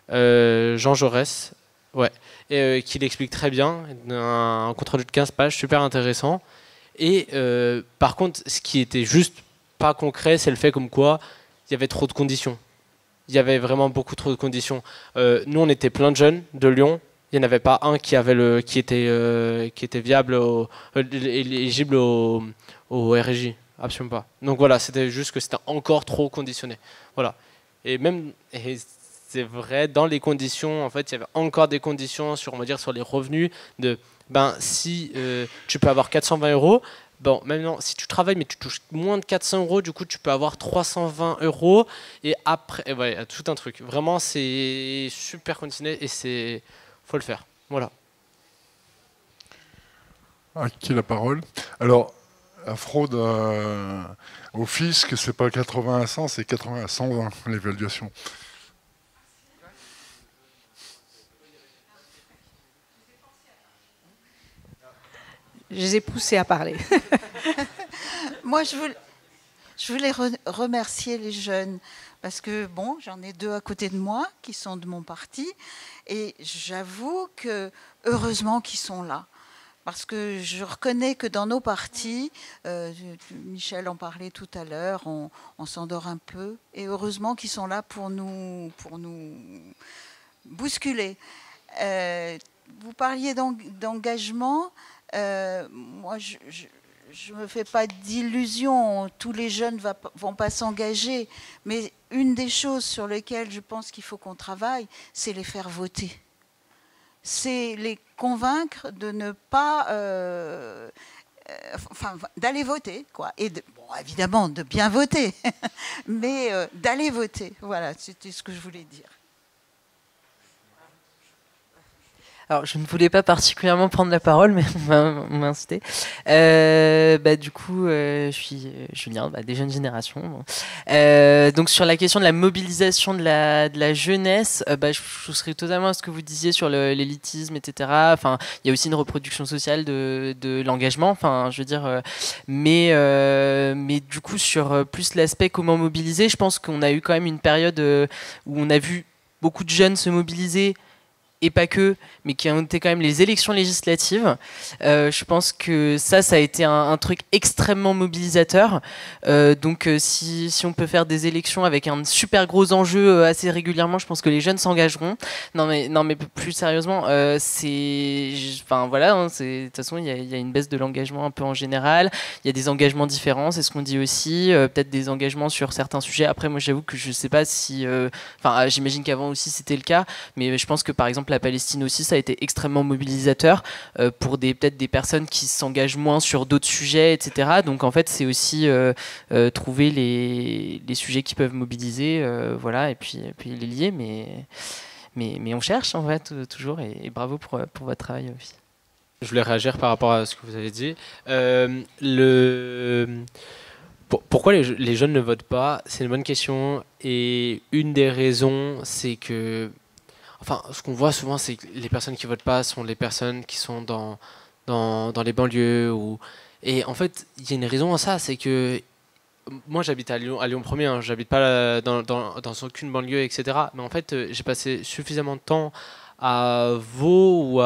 Jean Jaurès. Ouais. Et qui l'explique très bien. Un compte-rendu de 15 pages, super intéressant. Et par contre, ce qui était juste pas concret, c'est le fait comme quoi il y avait trop de conditions. Il y avait vraiment beaucoup trop de conditions. Nous, on était plein de jeunes de Lyon. Il n'y en avait pas un qui était viable, éligible au RJ. Absolument pas. Donc voilà, c'était juste que c'était encore trop conditionné. Voilà. Et c'est vrai, dans les conditions, en fait, il y avait encore des conditions sur, on va dire, sur les revenus de, si tu peux avoir 420 euros. Bon, maintenant, si tu travailles mais tu touches moins de 400 euros, du coup, tu peux avoir 320 euros. Et après, ouais, tout un truc. Vraiment, c'est super conditionné et faut le faire. Voilà. À qui la parole? Alors, la fraude au fisc, c'est pas 80 à 100, c'est 80 à 120, l'évaluation. Je les ai poussés à parler. Moi, je voulais remercier les jeunes parce que, bon, j'en ai 2 à côté de moi qui sont de mon parti et j'avoue que, heureusement qu'ils sont là. Parce que je reconnais que dans nos partis, Michel en parlait tout à l'heure, on s'endort un peu et heureusement qu'ils sont là pour nous bousculer. Vous parliez d'engagement. Moi, je me fais pas d'illusions, tous les jeunes vont pas s'engager, mais une des choses sur lesquelles je pense qu'il faut qu'on travaille, c'est les faire voter. C'est les convaincre de ne pas... d'aller voter, quoi. Et bon, évidemment, de bien voter, mais d'aller voter. Voilà, c'était ce que je voulais dire. Alors, je ne voulais pas particulièrement prendre la parole, mais on m'a incité. Du coup, je suis Julien, des jeunes générations. Bon. Donc, sur la question de la mobilisation de la jeunesse, je serais totalement à ce que vous disiez sur l'élitisme, etc. Enfin, il y a aussi une reproduction sociale de l'engagement. Enfin, je veux dire, mais du coup, sur plus l'aspect comment mobiliser, je pense qu'on a eu quand même une période où on a vu beaucoup de jeunes se mobiliser. Et pas que, mais qui ont été quand même les élections législatives. Je pense que ça a été un truc extrêmement mobilisateur. Donc si on peut faire des élections avec un super gros enjeu assez régulièrement, je pense que les jeunes s'engageront. Non mais plus sérieusement, voilà, de toute façon il y a une baisse de l'engagement un peu en général. Il y a des engagements différents, c'est ce qu'on dit aussi. Peut-être des engagements sur certains sujets. Après moi j'avoue que je sais pas si, j'imagine qu'avant aussi c'était le cas, mais je pense que par exemple la Palestine aussi, ça a été extrêmement mobilisateur pour peut-être des personnes qui s'engagent moins sur d'autres sujets, etc. Donc en fait, c'est aussi trouver les sujets qui peuvent mobiliser, voilà, et puis les lier, mais on cherche en fait toujours, et bravo pour votre travail aussi. Je voulais réagir par rapport à ce que vous avez dit. Pourquoi les jeunes ne votent pas? C'est une bonne question, et une des raisons, c'est que ce qu'on voit souvent, c'est que les personnes qui votent pas sont les personnes qui sont dans les banlieues. Et en fait, il y a une raison à ça, c'est que moi j'habite à Lyon 1er, hein, j'habite pas dans aucune banlieue, etc. Mais en fait, j'ai passé suffisamment de temps à Vaud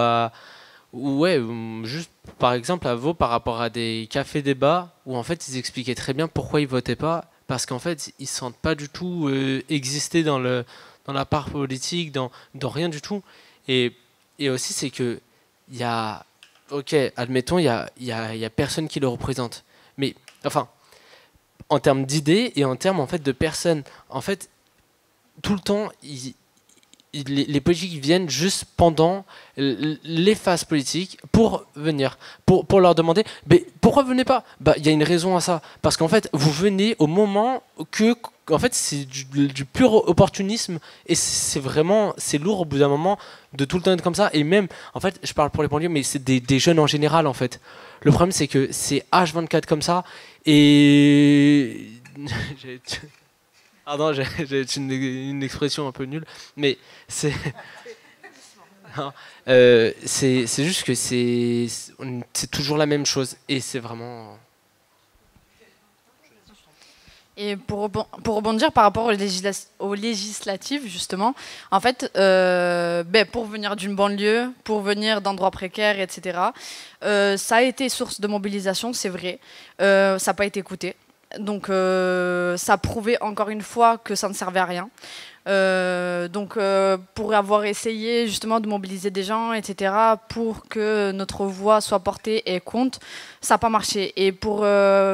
juste par exemple à Vaud par rapport à des cafés-débats où en fait ils expliquaient très bien pourquoi ils votaient pas, parce qu'en fait ils se sentent pas du tout exister dans la part politique, dans rien du tout. Et aussi, c'est que il y a, admettons, il y a personne qui le représente. Mais enfin, en termes d'idées et en termes en fait de personnes, en fait, tout le temps, les politiques viennent juste pendant les phases politiques pour venir, pour leur demander mais pourquoi vous venez pas. Il y a une raison à ça, parce qu'en fait vous venez au moment que en fait c'est du pur opportunisme, et c'est lourd au bout d'un moment de tout le temps être comme ça. Et même en fait je parle pour les banlieues, mais c'est des jeunes en général en fait. Le problème c'est que c'est H24 comme ça, et pardon, j'ai une expression un peu nulle, mais c'est c'est juste que c'est toujours la même chose, et c'est vraiment... Et pour rebondir par rapport aux législatives, justement, en fait, pour venir d'une banlieue, pour venir d'endroits précaires, etc., ça a été source de mobilisation, c'est vrai. Ça n'a pas été écouté. Donc, ça prouvait encore une fois que ça ne servait à rien. Pour avoir essayé justement de mobiliser des gens, etc., pour que notre voix soit portée et compte, ça n'a pas marché. Et pour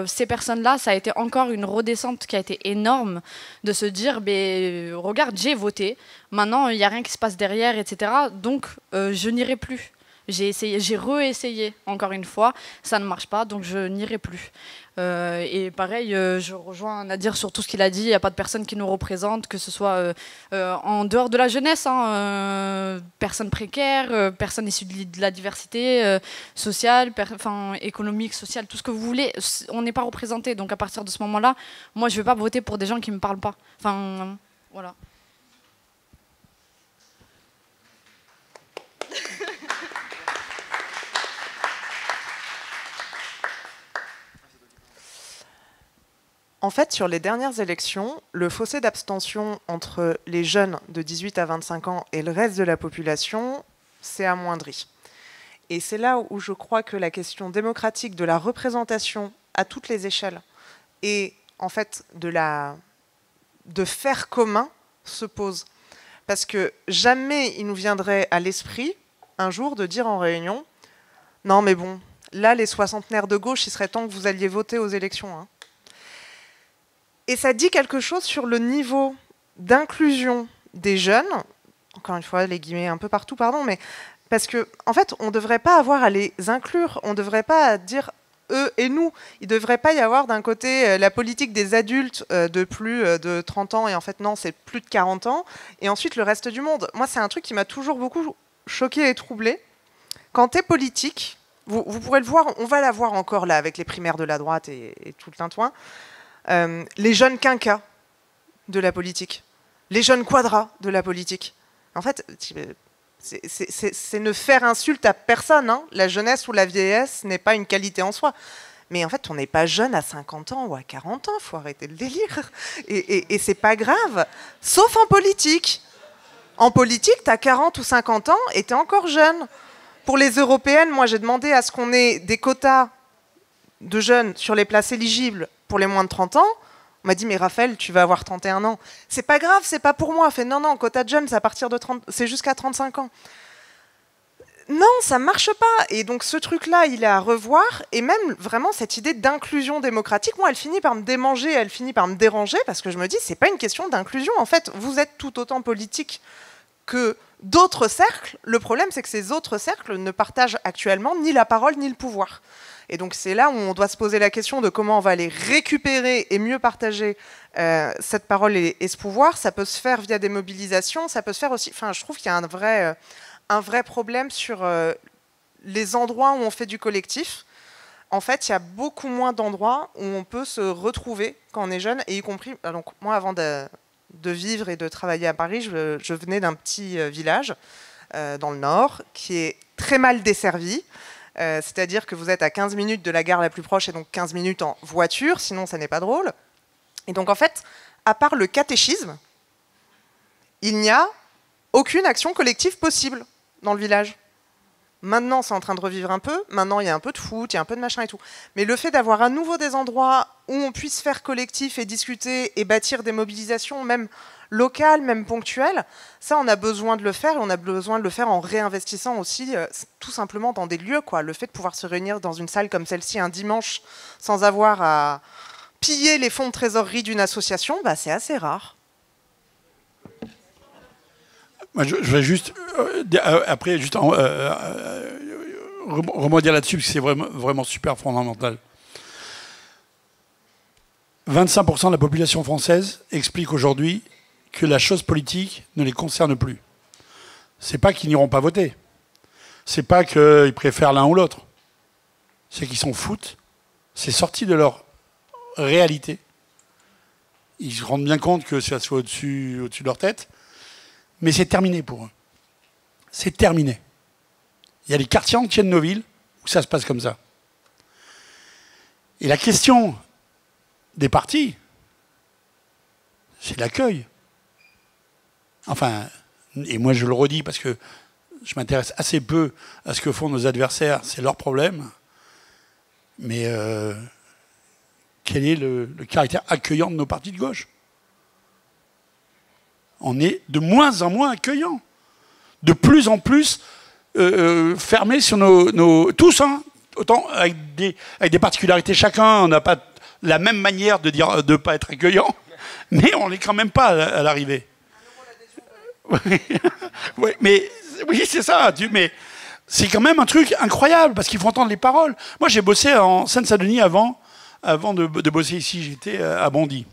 ces personnes-là, ça a été encore une redescente qui a été énorme, de se dire, regarde, j'ai voté, maintenant il n'y a rien qui se passe derrière, etc., donc je n'irai plus. J'ai réessayé encore une fois, ça ne marche pas, donc je n'irai plus. Et pareil, je rejoins Nadir sur tout ce qu'il a dit. Il n'y a pas de personne qui nous représente, que ce soit en dehors de la jeunesse, personnes précaires, personnes issues de la diversité sociale, économique, sociale, tout ce que vous voulez. On n'est pas représenté. Donc à partir de ce moment-là, moi je ne vais pas voter pour des gens qui ne me parlent pas. Voilà. En fait, sur les dernières élections, le fossé d'abstention entre les jeunes de 18 à 25 ans et le reste de la population s'est amoindri. Et c'est là où je crois que la question démocratique de la représentation à toutes les échelles et en fait de faire commun se pose. Parce que jamais il nous viendrait à l'esprit un jour de dire en réunion « Non mais bon, là les soixantenaires de gauche, il serait temps que vous alliez voter aux élections. Hein. » Et ça dit quelque chose sur le niveau d'inclusion des jeunes, encore une fois, les guillemets un peu partout, pardon, mais parce que en fait, on ne devrait pas avoir à les inclure, on ne devrait pas dire eux et nous. Il ne devrait pas y avoir d'un côté la politique des adultes de plus de 30 ans, et en fait non, c'est plus de 40 ans, et ensuite le reste du monde. Moi, c'est un truc qui m'a toujours beaucoup choqué et troublé. Quand tu es politique, vous pourrez le voir, on va la voir encore là avec les primaires de la droite et tout le tintouin. Les jeunes quinquas de la politique, les jeunes quadras de la politique. En fait, c'est ne faire insulte à personne. Hein. La jeunesse ou la vieillesse n'est pas une qualité en soi. Mais en fait, on n'est pas jeune à 50 ans ou à 40 ans. Il faut arrêter le délire. Et c'est pas grave. Sauf en politique. En politique, tu as 40 ou 50 ans et tu es encore jeune. Pour les européennes, moi, j'ai demandé à ce qu'on ait des quotas de jeunes sur les places éligibles pour les moins de 30 ans. On m'a dit, mais Raphaël, tu vas avoir 31 ans. C'est pas grave, c'est pas pour moi. Fait, non, quota de jeunes, c'est à partir de 30, c'est jusqu'à 35 ans. Non, ça marche pas. Et donc ce truc-là, il est à revoir. Et même vraiment cette idée d'inclusion démocratique, moi, elle finit par me démanger, elle finit par me déranger, parce que je me dis, c'est pas une question d'inclusion. En fait, vous êtes tout autant politique que d'autres cercles. Le problème, c'est que ces autres cercles ne partagent actuellement ni la parole ni le pouvoir. Et donc c'est là où on doit se poser la question de comment on va aller récupérer et mieux partager cette parole et ce pouvoir. Ça peut se faire via des mobilisations, ça peut se faire aussi... Enfin, je trouve qu'il y a un vrai problème sur les endroits où on fait du collectif. En fait, il y a beaucoup moins d'endroits où on peut se retrouver quand on est jeune, et y compris... Donc moi, avant de vivre et de travailler à Paris, je venais d'un petit village dans le Nord qui est très mal desservi. C'est-à-dire que vous êtes à 15 minutes de la gare la plus proche et donc 15 minutes en voiture, sinon ça n'est pas drôle. Et donc en fait, à part le catéchisme, il n'y a aucune action collective possible dans le village. Maintenant, c'est en train de revivre un peu. Maintenant, il y a un peu de foot, il y a un peu de machin et tout. Mais le fait d'avoir à nouveau des endroits où on puisse faire collectif et discuter et bâtir des mobilisations, même locales, même ponctuelles, ça, on a besoin de le faire, et on a besoin de le faire en réinvestissant aussi tout simplement dans des lieux, quoi. Le fait de pouvoir se réunir dans une salle comme celle-ci un dimanche sans avoir à piller les fonds de trésorerie d'une association, bah, c'est assez rare. Moi, je vais juste, après, juste rebondir là-dessus, parce que c'est vraiment, vraiment super fondamental. 25% de la population française explique aujourd'hui que la chose politique ne les concerne plus. C'est pas qu'ils n'iront pas voter. C'est pas qu'ils préfèrent l'un ou l'autre. C'est qu'ils s'en foutent. C'est sorti de leur réalité. Ils se rendent bien compte que ça soit au-dessus de leur tête. Mais c'est terminé pour eux. C'est terminé. Il y a des quartiers entiers de nos villes où ça se passe comme ça. Et la question des partis, c'est l'accueil. Enfin, et moi je le redis parce que je m'intéresse assez peu à ce que font nos adversaires, c'est leur problème. Mais quel est le caractère accueillant de nos partis de gauche? On est de moins en moins accueillants. De plus en plus fermés sur nos tous, hein, autant avec des particularités chacun, on n'a pas la même manière de dire de ne pas être accueillant, mais on n'est quand même pas à l'arrivée. Oui, mais oui, c'est ça. Mais c'est quand même un truc incroyable parce qu'il faut entendre les paroles. Moi, j'ai bossé en Seine-Saint-Denis avant de bosser ici. J'étais à Bondy.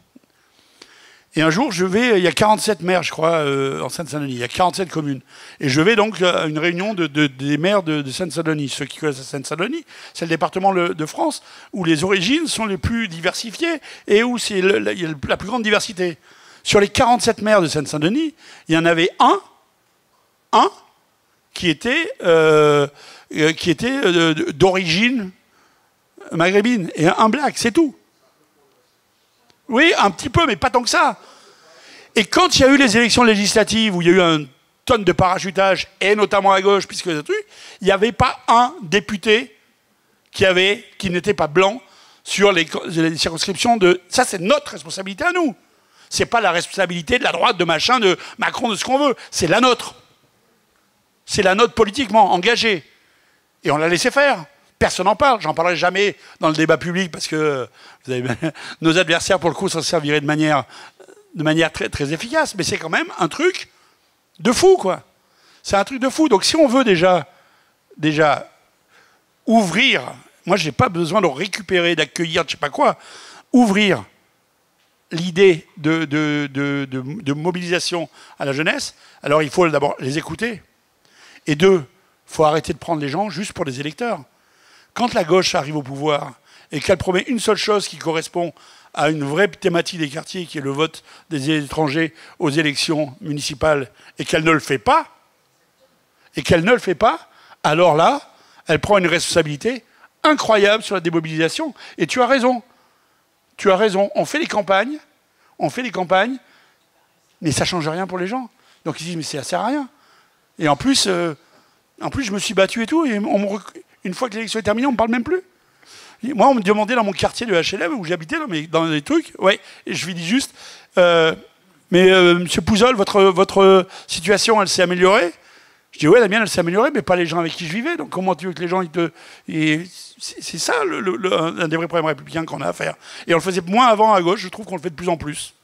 Et un jour, il y a 47 maires, je crois, en Seine-Saint-Denis. Il y a 47 communes. Et je vais donc à une réunion des maires de Seine-Saint-Denis. Ceux qui connaissent Seine-Saint-Denis, c'est le département de France où les origines sont les plus diversifiées et où il y a la plus grande diversité. Sur les 47 maires de Seine-Saint-Denis, il y en avait un qui était d'origine maghrébine. Et un black, c'est tout. Oui, un petit peu, mais pas tant que ça. Et quand il y a eu les élections législatives, où il y a eu une tonne de parachutage, et notamment à gauche, puisque il n'y avait pas un député qui n'était pas blanc sur les circonscriptions de... Ça, c'est notre responsabilité à nous. C'est pas la responsabilité de la droite, de machin, de Macron, de ce qu'on veut. C'est la nôtre. C'est la nôtre politiquement engagée. Et on l'a laissé faire. Personne n'en parle. J'en parlerai jamais dans le débat public parce que nos adversaires, pour le coup, s'en serviraient de manière très, très efficace. Mais c'est quand même un truc de fou, quoi. C'est un truc de fou. Donc si on veut déjà ouvrir, moi, je n'ai pas besoin de récupérer, d'accueillir, je sais pas quoi, ouvrir l'idée de mobilisation à la jeunesse, alors il faut d'abord les écouter. Et deux, il faut arrêter de prendre les gens juste pour des électeurs. Quand la gauche arrive au pouvoir et qu'elle promet une seule chose qui correspond à une vraie thématique des quartiers, qui est le vote des étrangers aux élections municipales, et qu'elle ne le fait pas, alors là, elle prend une responsabilité incroyable sur la démobilisation. Et tu as raison. On fait les campagnes, mais ça ne change rien pour les gens. Donc ils disent, mais ça ne sert à rien. Et en plus, je me suis battu et tout, et une fois que l'élection est terminée, on ne me parle même plus. Moi, on me demandait dans mon quartier de HLM, où j'habitais, dans les trucs, ouais, et je lui dis juste, monsieur Pouzol, votre situation, elle s'est améliorée? Je dis, ouais, la mienne, elle s'est améliorée, mais pas les gens avec qui je vivais. Donc comment tu veux que les gens, c'est ça, un des vrais problèmes républicains qu'on a à faire. Et on le faisait moins avant à gauche, je trouve qu'on le fait de plus en plus.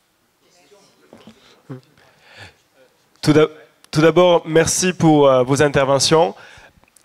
Tout d'abord, merci pour vos interventions.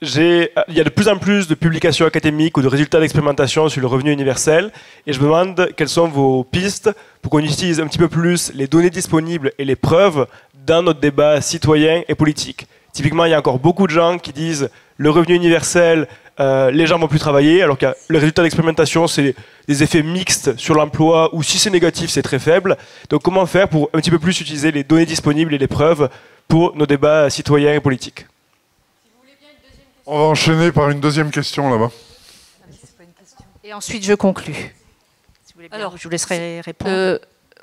Il y a de plus en plus de publications académiques ou de résultats d'expérimentation sur le revenu universel, et je me demande quelles sont vos pistes pour qu'on utilise un petit peu plus les données disponibles et les preuves dans notre débat citoyen et politique. Typiquement, il y a encore beaucoup de gens qui disent le revenu universel, les gens ne vont plus travailler, alors que le résultat d'expérimentation, c'est des effets mixtes sur l'emploi, ou si c'est négatif, c'est très faible. Donc comment faire pour un petit peu plus utiliser les données disponibles et les preuves pour nos débats citoyens et politiques? On va enchaîner par une deuxième question là-bas. Et ensuite, je conclus. Si vous voulez bien, alors, je vous laisserai répondre.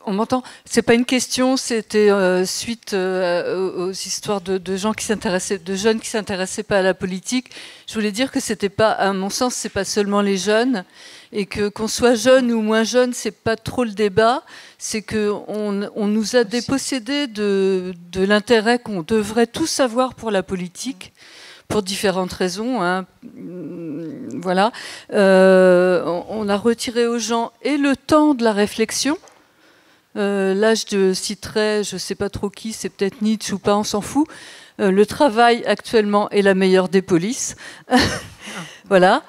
On m'entend? C'est pas une question, c'était suite aux histoires de gens qui s'intéressaient, de jeunes qui s'intéressaient pas à la politique. Je voulais dire que c'était pas, à mon sens, c'est pas seulement les jeunes, et que qu'on soit jeune ou moins jeune, c'est pas trop le débat. C'est que on nous a dépossédés de l'intérêt qu'on devrait tous avoir pour la politique, pour différentes raisons. Hein. Voilà, on a retiré aux gens et le temps de la réflexion. Là, je citerai, je ne sais pas trop qui, c'est peut-être Nietzsche ou pas, on s'en fout. Le travail actuellement est la meilleure des polices. Voilà.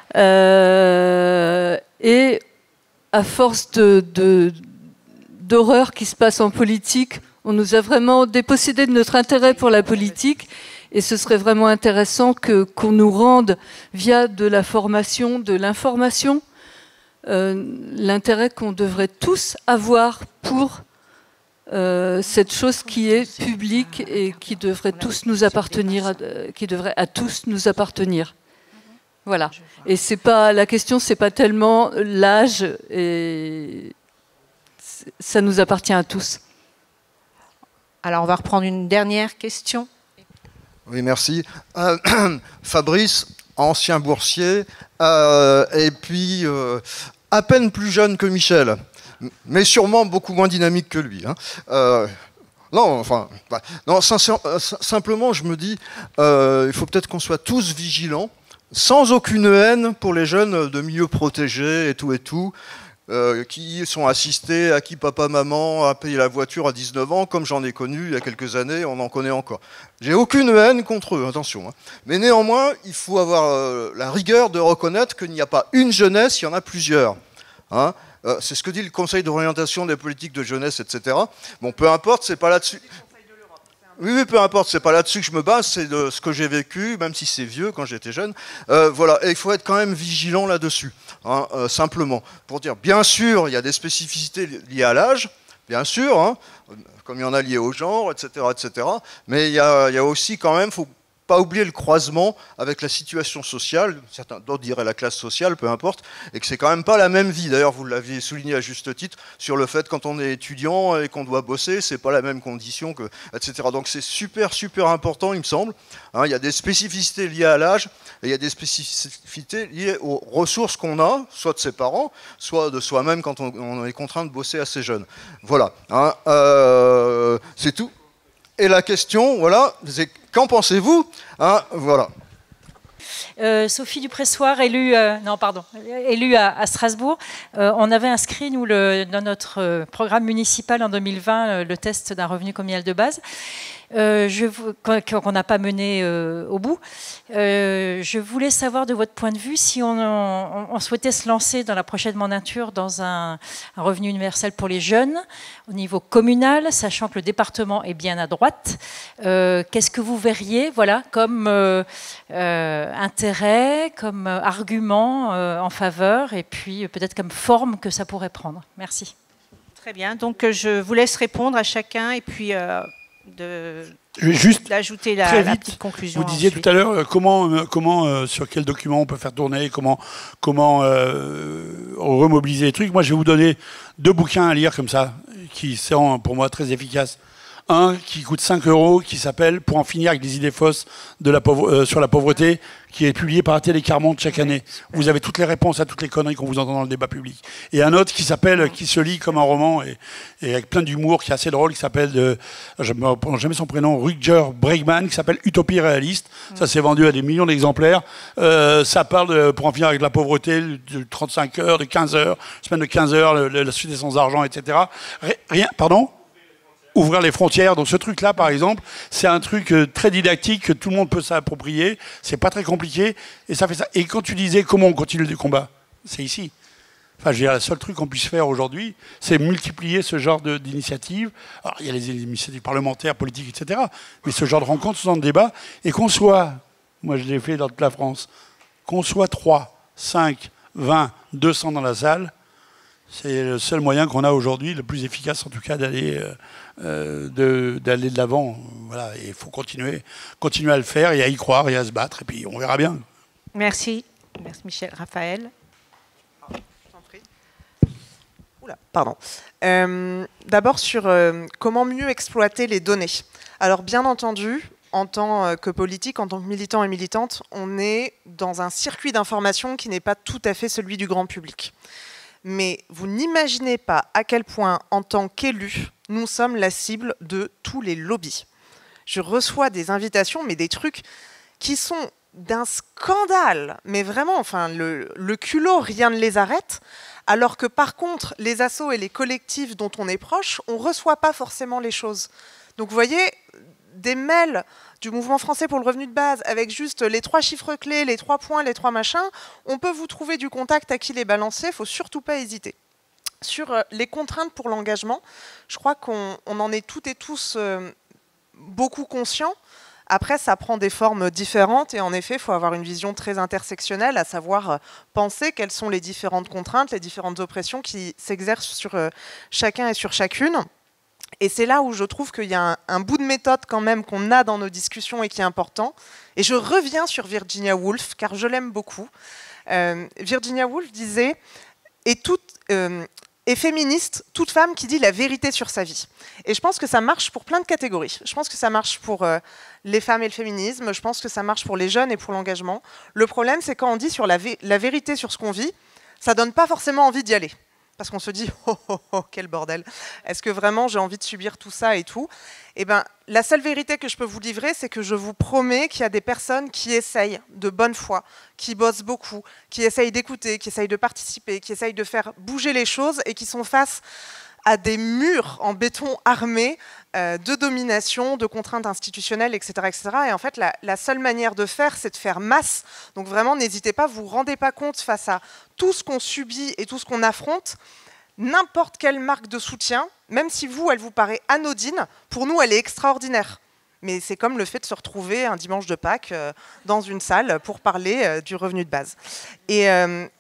Et à force d'horreur qui se passe en politique, on nous a vraiment dépossédé de notre intérêt pour la politique. Et ce serait vraiment intéressant qu'on nous rende, via de la formation, de l'information, l'intérêt qu'on devrait tous avoir pour cette chose qui est publique et qui devrait tous nous appartenir, qui devrait à tous nous appartenir. Voilà. Et c'est pas la question, c'est pas tellement l'âge, et ça nous appartient à tous. Alors, on va reprendre une dernière question. Oui, merci. Fabrice, ancien boursier, et puis à peine plus jeune que Michel, mais sûrement beaucoup moins dynamique que lui. Hein. Non, enfin, non, simplement, je me dis, il faut peut-être qu'on soit tous vigilants, sans aucune haine pour les jeunes de milieux protégés et tout. Qui sont assistés, à qui papa, maman a payé la voiture à 19 ans, comme j'en ai connu il y a quelques années, on en connaît encore. J'ai aucune haine contre eux, attention. Hein. Mais néanmoins, il faut avoir la rigueur de reconnaître qu'il n'y a pas une jeunesse, il y en a plusieurs. Hein. C'est ce que dit le Conseil d'orientation des politiques de jeunesse, etc. Bon, peu importe, c'est pas là-dessus. Oui, peu importe, c'est pas là-dessus que je me base, c'est de ce que j'ai vécu, même si c'est vieux quand j'étais jeune. Voilà, et il faut être quand même vigilant là-dessus, hein, simplement. Pour dire, bien sûr, il y a des spécificités liées à l'âge, bien sûr, hein, comme il y en a liées au genre, etc., etc. Mais il y a aussi quand même, faut pas oublier le croisement avec la situation sociale, certains d'autres diraient la classe sociale, peu importe, et que c'est quand même pas la même vie. D'ailleurs, vous l'aviez souligné à juste titre sur le fait quand on est étudiant et qu'on doit bosser, c'est pas la même condition que, etc. Donc c'est super important, il me semble. Hein, il y a des spécificités liées à l'âge et il y a des spécificités liées aux ressources qu'on a, soit de ses parents, soit de soi-même quand on est contraint de bosser assez jeune. Voilà. Hein, c'est tout. Et la question, voilà, c'est qu'en pensez-vous, hein, voilà. Sophie Dupressoir, élue à Strasbourg. On avait inscrit, nous, dans notre programme municipal en 2020, le test d'un revenu communal de base. Qu'on n'a pas mené au bout. Je voulais savoir de votre point de vue si on souhaitait se lancer dans la prochaine mandature dans un revenu universel pour les jeunes au niveau communal, sachant que le département est bien à droite. Qu'est-ce que vous verriez, voilà, comme intérêt, comme argument en faveur, et puis peut-être comme forme que ça pourrait prendre. Merci. Très bien. Donc je vous laisse répondre à chacun et puis juste d'ajouter la petite conclusion. Vous disiez ensuite tout à l'heure comment sur quel document on peut faire tourner, comment remobiliser les trucs. Moi, je vais vous donner 2 bouquins à lire comme ça, qui sont pour moi très efficaces. Un qui coûte 5 €, qui s'appelle « Pour en finir avec les idées fausses sur la pauvreté », qui est publié par Télé Carmonde chaque année. Vous avez toutes les réponses à toutes les conneries qu'on vous entend dans le débat public. Et un autre qui s'appelle, qui se lit comme un roman et avec plein d'humour, qui est assez drôle, qui s'appelle, je ne me prononce jamais son prénom, Rutger Bregman, qui s'appelle « Utopie réaliste ». Ça s'est vendu à des millions d'exemplaires. Ça parle pour en finir avec la pauvreté, de 35 heures, de 15 heures, semaine de 15 heures, la société sans argent, etc. Pardon ? Ouvrir les frontières. Donc ce truc-là, par exemple, c'est un truc très didactique que tout le monde peut s'approprier. C'est pas très compliqué et ça fait ça. Et quand tu disais comment on continue le combat, c'est ici. Enfin, je veux dire, le seul truc qu'on puisse faire aujourd'hui, c'est multiplier ce genre d'initiatives. Alors, il y a les initiatives parlementaires, politiques, etc. Mais ce genre de rencontres, ce genre de débat, et qu'on soit, moi je l'ai fait dans toute la France, qu'on soit 3, 5, 20, 200 dans la salle, c'est le seul moyen qu'on a aujourd'hui, le plus efficace en tout cas, d'aller de l'avant. Voilà, et il faut continuer à le faire et à y croire et à se battre, et puis on verra bien. Merci. Merci Michel. Raphaël. Pardon. D'abord sur comment mieux exploiter les données. Alors bien entendu, en tant que politique, en tant que militant et militante, on est dans un circuit d'information qui n'est pas tout à fait celui du grand public. Mais vous n'imaginez pas à quel point, en tant qu'élu, nous sommes la cible de tous les lobbies. Je reçois des invitations, mais des trucs qui sont d'un scandale, mais vraiment, enfin, le culot, rien ne les arrête, alors que par contre, les assos et les collectifs dont on est proche, on ne reçoit pas forcément les choses. Donc vous voyez, des mails du Mouvement français pour le revenu de base, avec juste les 3 chiffres clés, les 3 points, les 3 machins, on peut vous trouver du contact à qui les balancer, il ne faut surtout pas hésiter. Sur les contraintes pour l'engagement, je crois qu'on en est toutes et tous beaucoup conscients. Après, ça prend des formes différentes et en effet, il faut avoir une vision très intersectionnelle, à savoir penser quelles sont les différentes contraintes, les différentes oppressions qui s'exercent sur chacun et sur chacune. Et c'est là où je trouve qu'il y a un bout de méthode quand même qu'on a dans nos discussions et qui est important. Et je reviens sur Virginia Woolf, car je l'aime beaucoup. Virginia Woolf disait « est féministe, toute femme qui dit la vérité sur sa vie ». Et je pense que ça marche pour plein de catégories. Je pense que ça marche pour les femmes et le féminisme, je pense que ça marche pour les jeunes et pour l'engagement. Le problème, c'est quand on dit sur la vérité sur ce qu'on vit, ça donne pas forcément envie d'y aller. Parce qu'on se dit « oh, quel bordel, est-ce que vraiment j'ai envie de subir tout ça et tout ?» Eh bien, la seule vérité que je peux vous livrer, c'est que je vous promets qu'il y a des personnes qui essayent de bonne foi, qui bossent beaucoup, qui essayent d'écouter, qui essayent de participer, qui essayent de faire bouger les choses et qui sont face à des murs en béton armé de domination, de contraintes institutionnelles, etc. etc. Et en fait, la seule manière de faire, c'est de faire masse. Donc vraiment, n'hésitez pas, vous ne vous rendez pas compte face à tout ce qu'on subit et tout ce qu'on affronte, n'importe quelle marque de soutien, même si vous, elle vous paraît anodine, pour nous, elle est extraordinaire. Mais c'est comme le fait de se retrouver un dimanche de Pâques dans une salle pour parler du revenu de base. Et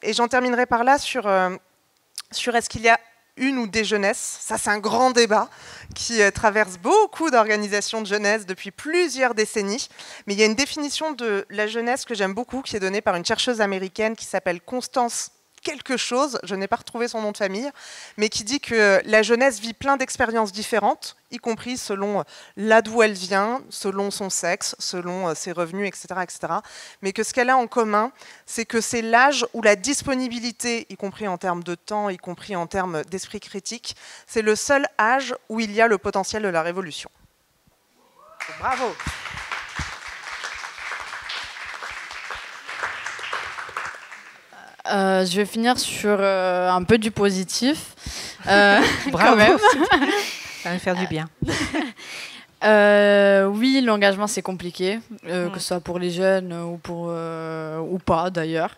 j'en terminerai par là sur est-ce qu'il y a une ou des jeunesses. Ça, c'est un grand débat qui traverse beaucoup d'organisations de jeunesse depuis plusieurs décennies. Mais il y a une définition de la jeunesse que j'aime beaucoup, qui est donnée par une chercheuse américaine qui s'appelle Constance quelque chose, je n'ai pas retrouvé son nom de famille, mais qui dit que la jeunesse vit plein d'expériences différentes, y compris selon là d'où elle vient, selon son sexe, selon ses revenus, etc., etc. Mais que ce qu'elle a en commun, c'est que c'est l'âge où la disponibilité, y compris en termes de temps, y compris en termes d'esprit critique, c'est le seul âge où il y a le potentiel de la révolution. Bravo! Je vais finir sur un peu du positif. Bravo. Quand même. Ça va faire du bien. Oui, l'engagement c'est compliqué, que ce soit pour les jeunes ou pas d'ailleurs.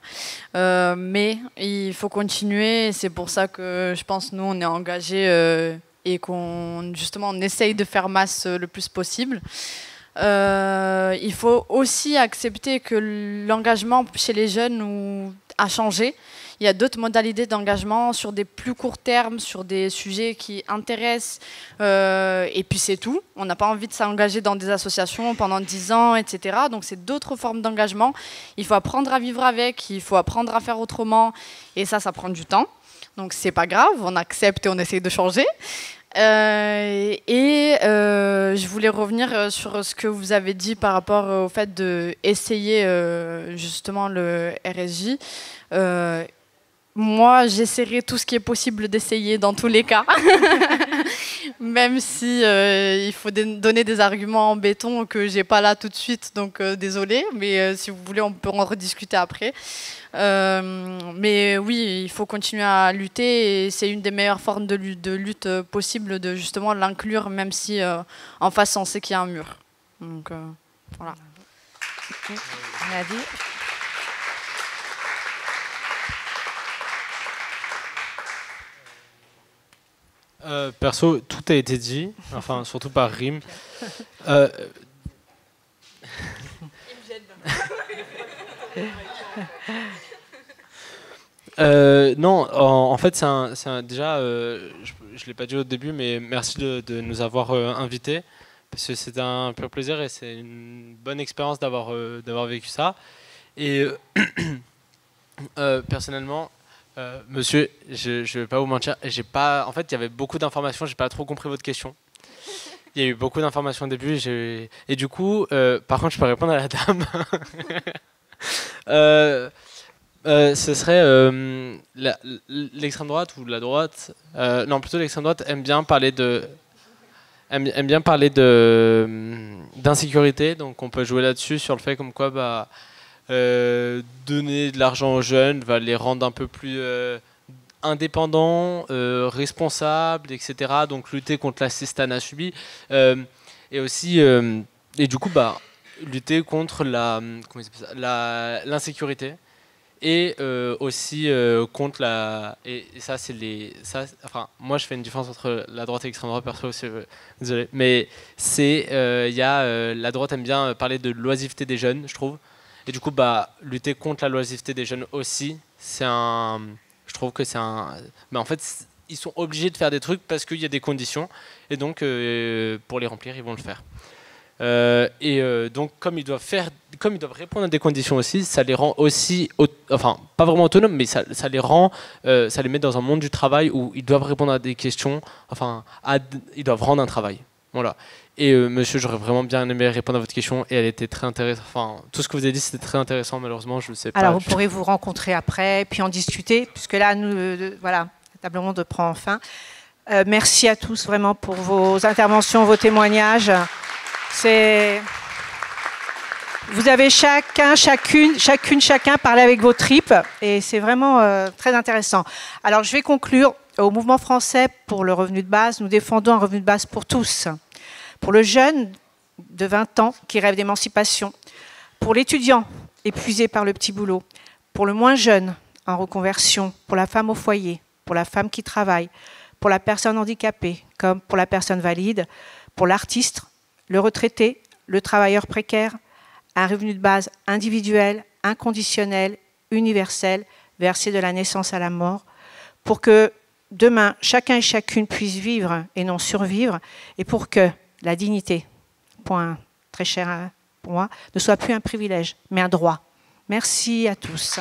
Mais il faut continuer. C'est pour ça que je pense nous on est engagés et qu'on justement on essaye de faire masse le plus possible. Il faut aussi accepter que l'engagement chez les jeunes a changé. Il y a d'autres modalités d'engagement sur des plus courts termes, sur des sujets qui intéressent. Et puis c'est tout. On n'a pas envie de s'engager dans des associations pendant 10 ans, etc. Donc c'est d'autres formes d'engagement. Il faut apprendre à vivre avec, il faut apprendre à faire autrement. Et ça prend du temps. Donc c'est pas grave, on accepte et on essaye de changer. Je voulais revenir sur ce que vous avez dit par rapport au fait d'essayer justement le RSJ. Moi, j'essaierai tout ce qui est possible d'essayer dans tous les cas, même si il faut donner des arguments en béton que j'ai pas là tout de suite, donc désolé, mais si vous voulez, on peut en rediscuter après. Mais oui, il faut continuer à lutter et c'est une des meilleures formes de lutte possible de justement l'inclure, même si en face on sait qu'il y a un mur. Donc voilà. Nadie. Perso, tout a été dit, enfin surtout par Rim. Non, en fait, déjà, je ne l'ai pas dit au début, mais merci de nous avoir invités, parce que c'est un pur plaisir et c'est une bonne expérience d'avoir vécu ça. Et personnellement, monsieur, je ne vais pas vous mentir, en fait, il y avait beaucoup d'informations, je n'ai pas trop compris votre question. Il y a eu beaucoup d'informations au début, et du coup, par contre, je peux répondre à la dame. Ce serait l'extrême droite ou la droite, non plutôt l'extrême droite aime bien parler d'insécurité, donc on peut jouer là-dessus sur le fait comme quoi donner de l'argent aux jeunes va les rendre un peu plus indépendants, responsables, etc. Donc lutter contre l'assistanat subi. Et aussi, et du coup, lutter contre l'insécurité. Et aussi contre la... Et ça, c'est les... Ça, enfin, moi, je fais une différence entre la droite et l'extrême droite, perso, désolé. Mais c'est... la droite aime bien parler de l'oisiveté des jeunes, je trouve. Et du coup, lutter contre la l'oisiveté des jeunes aussi, c'est un... Je trouve que c'est un... Mais en fait, ils sont obligés de faire des trucs parce qu'il y a des conditions. Et donc, pour les remplir, ils vont le faire. Donc, comme ils doivent répondre à des conditions aussi, ça les rend aussi, enfin, pas vraiment autonomes, mais ça les met dans un monde du travail où ils doivent répondre à des questions, enfin, ils doivent rendre un travail. Voilà. Et monsieur, j'aurais vraiment bien aimé répondre à votre question et elle était très intéressante. Enfin, tout ce que vous avez dit, c'était très intéressant. Malheureusement, je ne sais pas. Alors, vous pourrez vous rencontrer après, puis en discuter, puisque là, voilà, la table ronde prend fin. Merci à tous vraiment pour vos interventions, vos témoignages. Vous avez chacun parlé avec vos tripes et c'est vraiment très intéressant. Alors je vais conclure. Au Mouvement français pour le revenu de base, nous défendons un revenu de base pour tous. Pour le jeune de 20 ans qui rêve d'émancipation, pour l'étudiant épuisé par le petit boulot, pour le moins jeune en reconversion, pour la femme au foyer, pour la femme qui travaille, pour la personne handicapée comme pour la personne valide, pour l'artiste, le retraité, le travailleur précaire, un revenu de base individuel, inconditionnel, universel, versé de la naissance à la mort, pour que demain, chacun et chacune puisse vivre et non survivre, et pour que la dignité, point très cher pour moi, ne soit plus un privilège, mais un droit. Merci à tous.